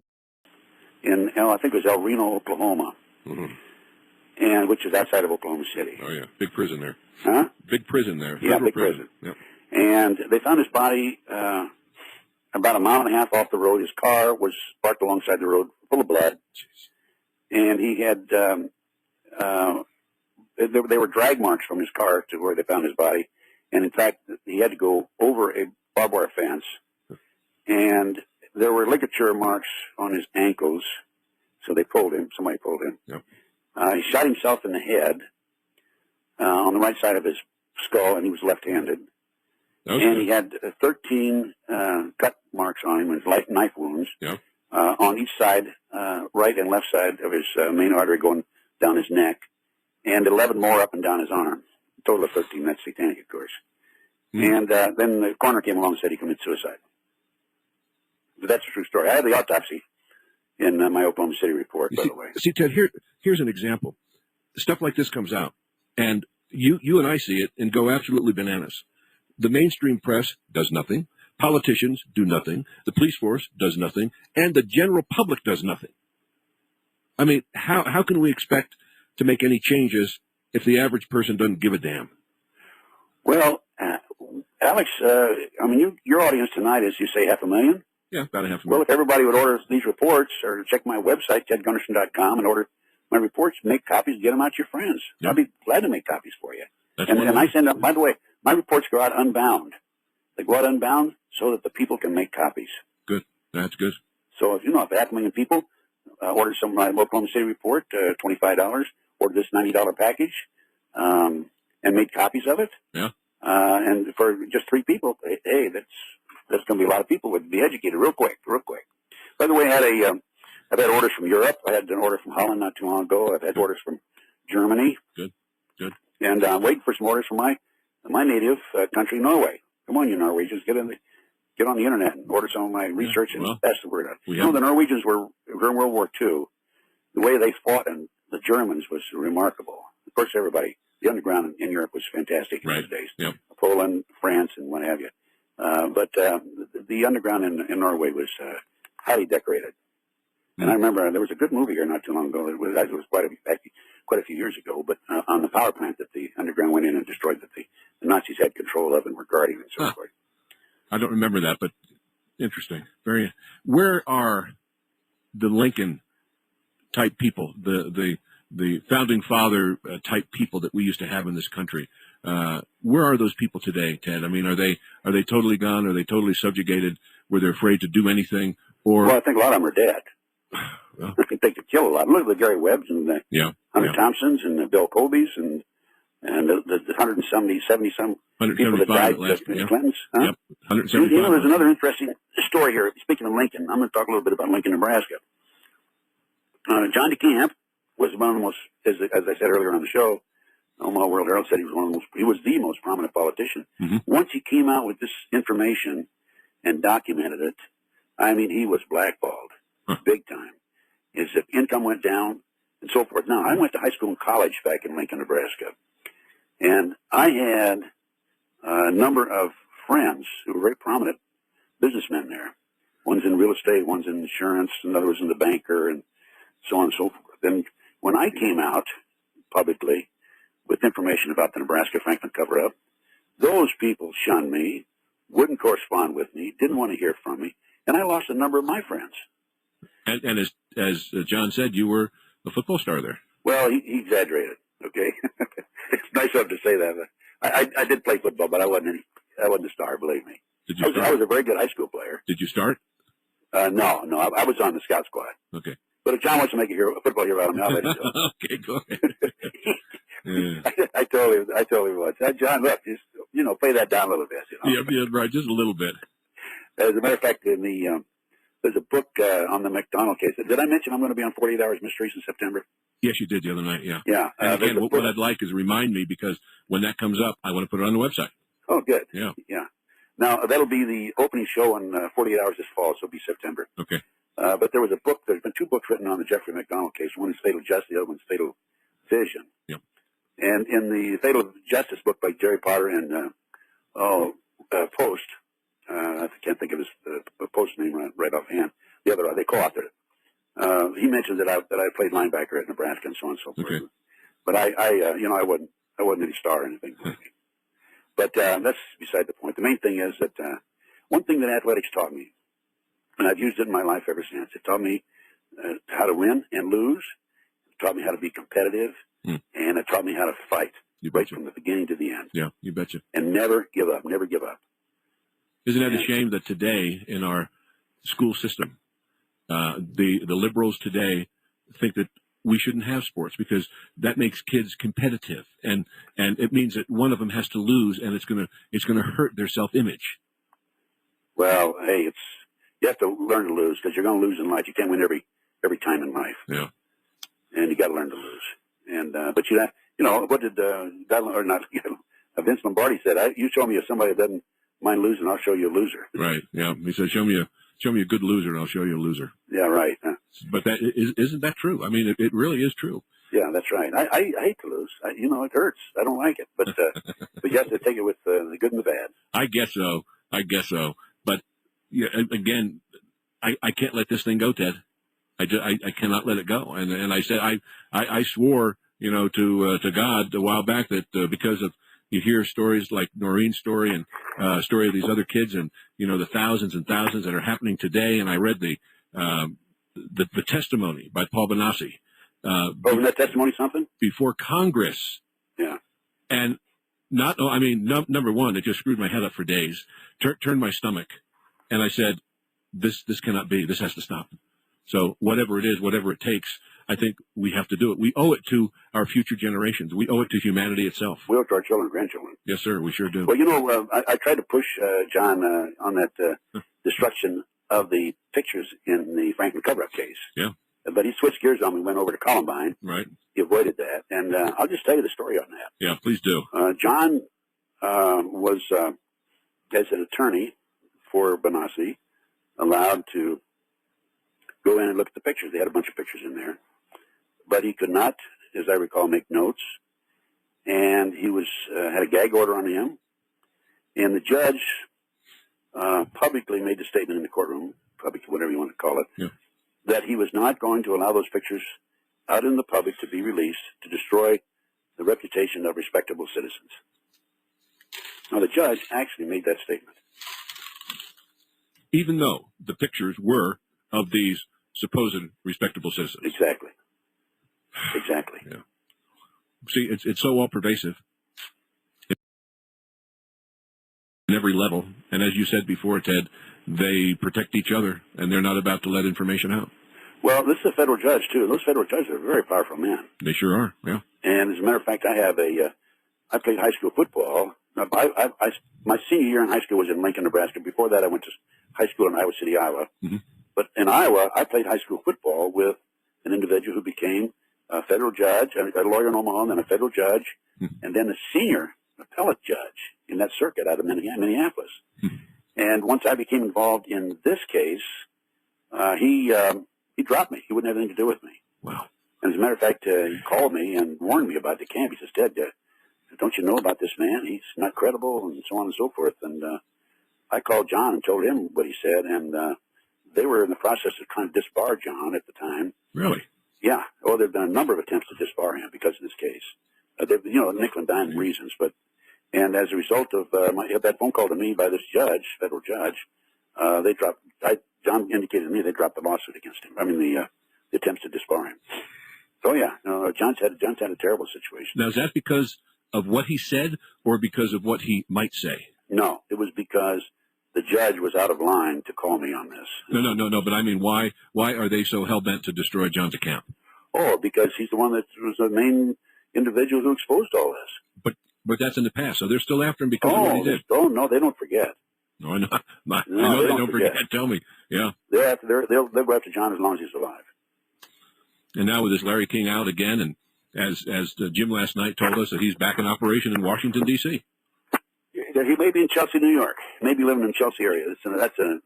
I think it was El Reno, Oklahoma, and which is outside of Oklahoma City. Oh, yeah. Big prison there. Huh? Big prison there. Yeah, big prison. Yep. And they found his body about a mile and a half off the road. His car was parked alongside the road, full of blood. Jeez. And he had, there were drag marks from his car to where they found his body. And in fact, he had to go over a barbed wire fence. And there were ligature marks on his ankles. So somebody pulled him. Yep. He shot himself in the head, on the right side of his skull, and he was left-handed. Okay. And he had 13 cut marks on him, with knife wounds, on each side, right and left side of his main artery going down his neck, and 11 more up and down his arm. A total of 13. That's satanic, of course. And then the coroner came along and said he committed suicide. But that's a true story. I have the autopsy in my Oklahoma City report, by the way. See, Ted, here's an example. Stuff like this comes out, and you and I see it and go absolutely bananas. The mainstream press does nothing. Politicians do nothing. The police force does nothing. And the general public does nothing. I mean, how can we expect to make any changes if the average person doesn't give a damn? Well, Alex, your audience tonight is, you say, 500,000? Yeah, about 500,000. Well, if everybody would order these reports or check my website, tedgunderson.com, and order my reports, make copies, get them out to your friends. I'd be glad to make copies for you. And I send out, by the way, my reports go out unbound. They go out unbound so that the people can make copies. Good. That's good. So if if 500,000 people order some of my Oklahoma City report, $25, order this $90 package, and make copies of it. Yeah. And for just 3 people, hey, that's going to be a lot of people would be educated real quick. By the way, I've had orders from Europe. I had an order from Holland not too long ago. I've had orders from Germany. Good. And I'm waiting for some orders from my native country, Norway. Come on, you Norwegians, get on the internet and order some of my research and pass the word on. The Norwegians were during World War II. The way they fought and the Germans was remarkable. Of course, the underground in Europe was fantastic in those days. Yep. Poland, France, and what have you. But the underground in Norway was highly decorated. And I remember there was a good movie here not too long ago. It was quite a few years ago, but on the power plant that the underground went in and destroyed, that the Nazis had control of and were guarding and so forth. I don't remember that, but interesting. Where are the Lincoln type people, the founding father type people that we used to have in this country? Where are those people today, Ted? I mean, are they totally gone? Are they totally subjugated? Were they afraid to do anything? Well, I think a lot of them are dead. Well, I think they could kill a lot. Look at the Gary Webbs and the Hunter Thompsons and the Bill Colbys and the 70-some people that died in the Clintons. Huh? Yep. 175. There's another interesting story here. Speaking of Lincoln, I'm going to talk a little bit about Lincoln, Nebraska. John DeCamp was one of the most, as I said earlier on the show, Omaha World Herald said he was the most prominent politician. Mm-hmm. Once he came out with this information and documented it, I mean, he was blackballed big time. His income went down and so forth. Now, I went to high school and college back in Lincoln, Nebraska, and I had a number of friends who were very prominent businessmen there. One's in real estate, one's in insurance, another was in the banker, and so on and so forth. And when I came out publicly with information about the Nebraska Franklin cover-up, those people shunned me, wouldn't correspond with me, didn't want to hear from me, and I lost a number of my friends. And as John said, you were a football star there. Well, he exaggerated. Okay, it's nice of him to say that. But I did play football, but I wasn't a star. Believe me. Did you? I was a very good high school player. Did you start? No, I was on the scout squad. Okay. But if John wants to make a football hero out of me, I'll let him do it. Okay, go ahead. I told him once, John, look, just play that down a little bit. Yeah, right, just a little bit. As a matter of fact, there's a book on the McDonald case. Did I mention I'm going to be on 48 Hours Mysteries in September? Yes, you did the other night, yeah. Yeah. And again, what I'd like is remind me, because when that comes up, I want to put it on the website. Oh, good. Yeah. Now, that'll be the opening show on 48 Hours this fall, so it'll be September. Okay. But there's been 2 books written on the Jeffrey McDonald case. One is Fatal Justice, the other one is Fatal Vision. Yep. And in the Fatal Justice book by Jerry Potter and Post, I can't think of his Post name right offhand. The other, they co-authored it. He mentioned that I played linebacker at Nebraska and so on and so forth. Okay. But I wasn't any star or anything. But that's beside the point. The main thing is that one thing that athletics taught me, and I've used it in my life ever since, it taught me how to win and lose. It taught me how to be competitive, and it taught me how to fight right from the beginning to the end. Yeah, you betcha. And never give up. Never give up. Isn't that a shame that today in our school system, the liberals today think that we shouldn't have sports because that makes kids competitive, and it means that one of them has to lose, and it's gonna hurt their self-image. Well, hey, you have to learn to lose, because you're going to lose in life. You can't win every time in life. Yeah. And you got to learn to lose. And but what did Vince Lombardi said? You show me somebody that doesn't mind losing, I'll show you a loser. Right. Yeah. He said, show me a good loser, and I'll show you a loser. Yeah. Right. But isn't that true? I mean, it really is true. Yeah, that's right. I hate to lose. It hurts. I don't like it. But but you have to take it with the good and the bad. I guess so. But yeah, again, I can't let this thing go, Ted. I cannot let it go. And I said I swore to God a while back that because of you hear stories like Noreen's story and story of these other kids and the thousands and thousands that are happening today. And I read the testimony by Paul Benassi. Wasn't that testimony something? Before Congress. Yeah. And number one, it just screwed my head up for days, turned my stomach. And I said, this cannot be. This has to stop. So whatever it is, whatever it takes, I think we have to do it. We owe it to our future generations. We owe it to humanity itself. We owe it to our children and grandchildren. Yes, sir. We sure do. Well, I tried to push John on that destruction of the pictures in the Franklin cover-up case. Yeah. But he switched gears on me, went over to Columbine. Right. He avoided that. And I'll just tell you the story on that. Yeah, please do. John was, as an attorney for Benassi, allowed to go in and look at the pictures. They had a bunch of pictures in there. But he could not, as I recall, make notes. And he was had a gag order on him. And the judge publicly made the statement in the courtroom, public, whatever you want to call it, yeah, that he was not going to allow those pictures out in the public to be released to destroy the reputation of respectable citizens. Now, the judge actually made that statement. Even though the pictures were of these supposed respectable citizens. Exactly. Exactly. Yeah. See, it's so all pervasive in every level. And as you said before, Ted, they protect each other, and they're not about to let information out. Well, this is a federal judge, too. Those federal judges are very powerful men. They sure are, yeah. And as a matter of fact, I played high school football. My senior year in high school was in Lincoln, Nebraska. Before that, I went to high school in Iowa City, Iowa. Mm-hmm. But in Iowa, I played high school football with an individual who became a federal judge, a lawyer in Omaha, and then a federal judge, and then a senior appellate judge in that circuit out of Minneapolis. And once I became involved in this case, he dropped me. He wouldn't have anything to do with me. Wow. And as a matter of fact, he called me and warned me about DeCamp. He says, Ted, don't you know about this man? He's not credible, and so on and so forth. And I called John and told him what he said, and they were in the process of trying to disbar John at the time. Really? Yeah. Well, there have been a number of attempts to disbar him because of this case. Nickel and dime reasons. And as a result of that phone call to me by this judge, federal judge, John indicated to me they dropped the lawsuit against him. I mean, the attempts to disbar him. So, yeah, John's had a terrible situation. Now, is that because of what he said or because of what he might say? No, it was because the judge was out of line to call me on this. No, but I mean, why are they so hell-bent to destroy John DeCamp? Oh, because he's the one that was the main individual who exposed all this. But that's in the past, so they're still after him because of what he did. Oh, no, they don't forget. No, I know. I know they don't forget. Tell me. Yeah. They'll go after John as long as he's alive. And now with this Larry King out again, and as Jim last night told us that he's back in operation in Washington, D.C. He may be in Chelsea, New York. He may be living in the Chelsea area. That's a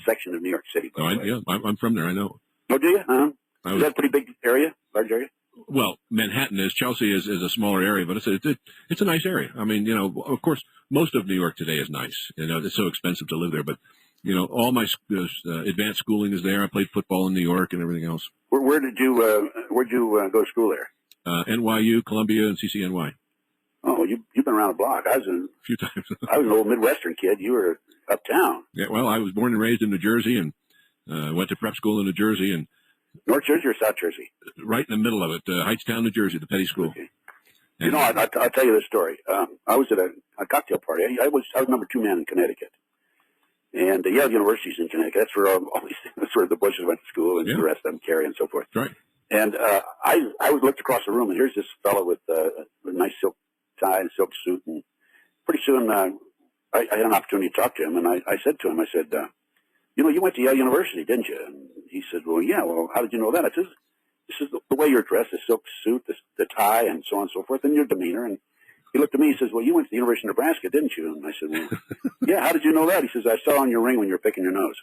section of New York City. Yeah, I'm from there. I know. Oh, do you? Is that a pretty big area, large area? Well, Manhattan is. Chelsea is a smaller area, but it's a nice area. I mean, of course, most of New York today is nice. It's so expensive to live there, but all my advanced schooling is there. I played football in New York and everything else. Where'd you go to school there? NYU, Columbia, and CCNY. Oh, you've been around the block. A few times. I was an old Midwestern kid. You were uptown. Yeah, well, I was born and raised in New Jersey, and went to prep school in New Jersey, and North Jersey or South Jersey? Right in the middle of it, Hightstown, New Jersey, the petty school. Okay. I'll tell you this story. I was at a cocktail party. I was number 2 man in Connecticut, and Yale University's in Connecticut. That's where the Bushes went to school, and the rest of them, Carey and so forth. Right. And I looked across the room, and here's this fellow with a nice silk tie and silk suit, and pretty soon I had an opportunity to talk to him, and I said to him, you went to Yale University, didn't you? And he said, well, yeah. Well, how did you know that? I said, this is the way you're dressed, the silk suit, the tie, and so on and so forth, and your demeanor. And he looked at me, he says, well, you went to the University of Nebraska, didn't you? And I said, well, yeah, how did you know that? He says, I saw on your ring when you were picking your nose.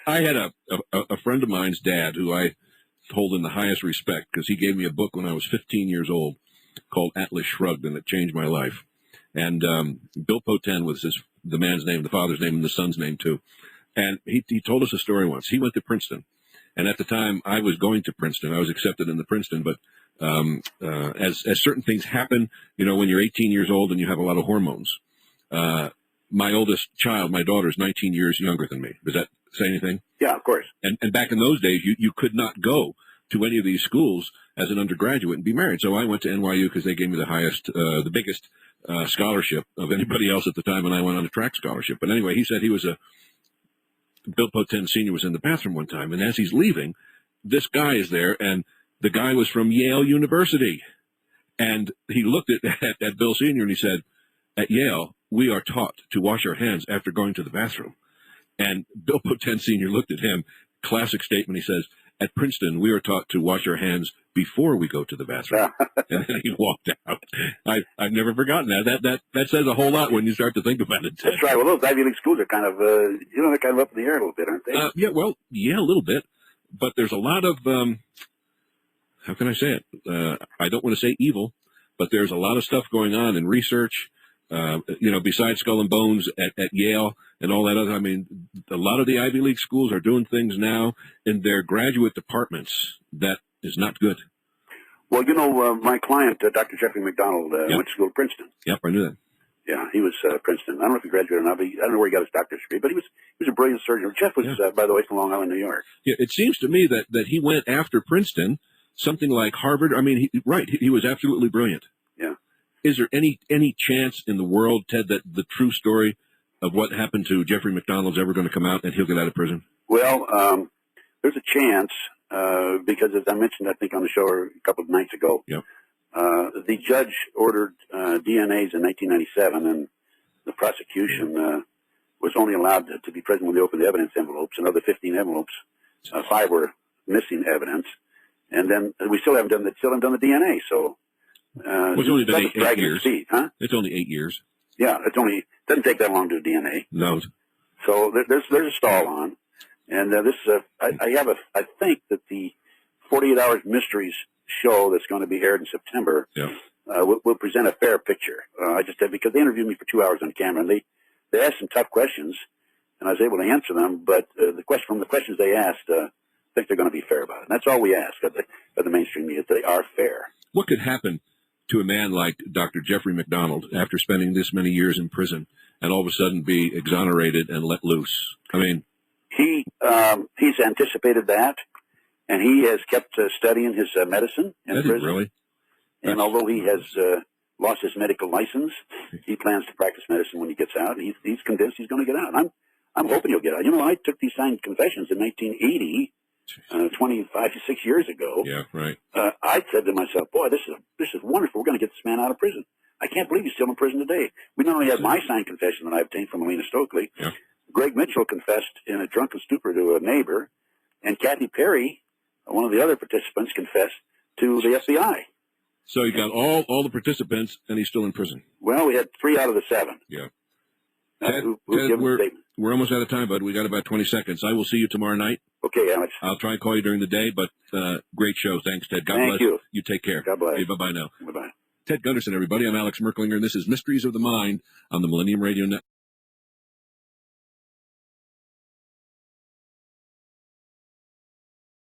I had a friend of mine's dad who I hold in the highest respect because he gave me a book when I was 15 years old called Atlas Shrugged, and it changed my life. And Bill Poten was the man's name, the father's name, and the son's name, too. And he told us a story once. He went to Princeton. And at the time, I was going to Princeton. I was accepted into Princeton. But as certain things happen, when you're 18 years old and you have a lot of hormones, my oldest child, my daughter, is 19 years younger than me. Does that say anything? Yeah, of course. And back in those days, you could not go to any of these schools as an undergraduate and be married. So I went to NYU because they gave me the biggest scholarship of anybody else at the time, and I went on a track scholarship. But anyway, he said Bill Poten Sr. was in the bathroom one time, and as he's leaving, this guy is there, and the guy was from Yale University. And he looked at Bill Sr. and he said, at Yale, we are taught to wash our hands after going to the bathroom. And Bill Poten Sr. looked at him, classic statement, he says, at Princeton, we are taught to wash our hands before we go to the bathroom. And then he walked out. I've never forgotten that. That says a whole lot when you start to think about it, Ted. That's right. Well, those Ivy League schools are kind of, they're kind of up in the air a little bit, aren't they? Yeah, a little bit. But there's a lot of, how can I say it? I don't want to say evil, but there's a lot of stuff going on in research, besides Skull and Bones at Yale and all that other. I mean, a lot of the Ivy League schools are doing things now in their graduate departments that is not good. Well, my client, Dr. Jeffrey McDonald, went to school at Princeton. Yep, I knew that. Yeah, he was Princeton. I don't know if he graduated or not. But I don't know where he got his doctorate degree, but he was a brilliant surgeon. Jeff was, by the way, from Long Island, New York. Yeah, it seems to me that he went after Princeton, something like Harvard. I mean, he was absolutely brilliant. Yeah. Is there any chance in the world, Ted, that the true story of what happened to Jeffrey McDonald's ever going to come out and he'll get out of prison? Well, there's a chance because, as I mentioned, I think on the show a couple of nights ago, the judge ordered DNAs in 1997, and the prosecution was only allowed to be present when they opened the evidence envelopes. Another 15 envelopes, 5 were missing evidence, and then we still haven't done the DNA. So it's only been 8 years. Huh? It's only 8 years. Yeah, doesn't take that long to do DNA. No. So there's a stall on, and this is I think that the 48 Hours Mysteries show that's going to be aired in September will present a fair picture. I just did because they interviewed me for 2 hours on camera, and they asked some tough questions, and I was able to answer them. But from the questions they asked, I think they're going to be fair about it. And that's all we ask of the mainstream media, that they are fair. What could happen to a man like Dr. Jeffrey McDonald after spending this many years in prison and all of a sudden be exonerated and let loose? I mean, he's anticipated that, and he has kept studying his medicine in prison. Really? And although he has lost his medical license, he plans to practice medicine when he gets out. He's convinced he's going to get out. I'm hoping he'll get out. I took these signed confessions in 1980. 25 to 6 years ago. Yeah, right. I said to myself, boy, this is wonderful. We're going to get this man out of prison. I can't believe he's still in prison today. We not only have my signed confession that I obtained from Alina Stokely, Greg Mitchell confessed in a drunken stupor to a neighbor, and Kathy Perry, one of the other participants, confessed to the FBI. So you got all the participants, and he's still in prison. Well, we had 3 out of the 7. Yeah. Ted, we're almost out of time, bud. We got about 20 seconds. I will see you tomorrow night. Okay, Alex. I'll try and call you during the day, but great show. Thanks, Ted. God bless. Thank you. You take care. God bless. Okay, bye-bye now. Bye-bye. Ted Gunderson, everybody. I'm Alex Merklinger, and this is Mysteries of the Mind on the Millennium Radio Network.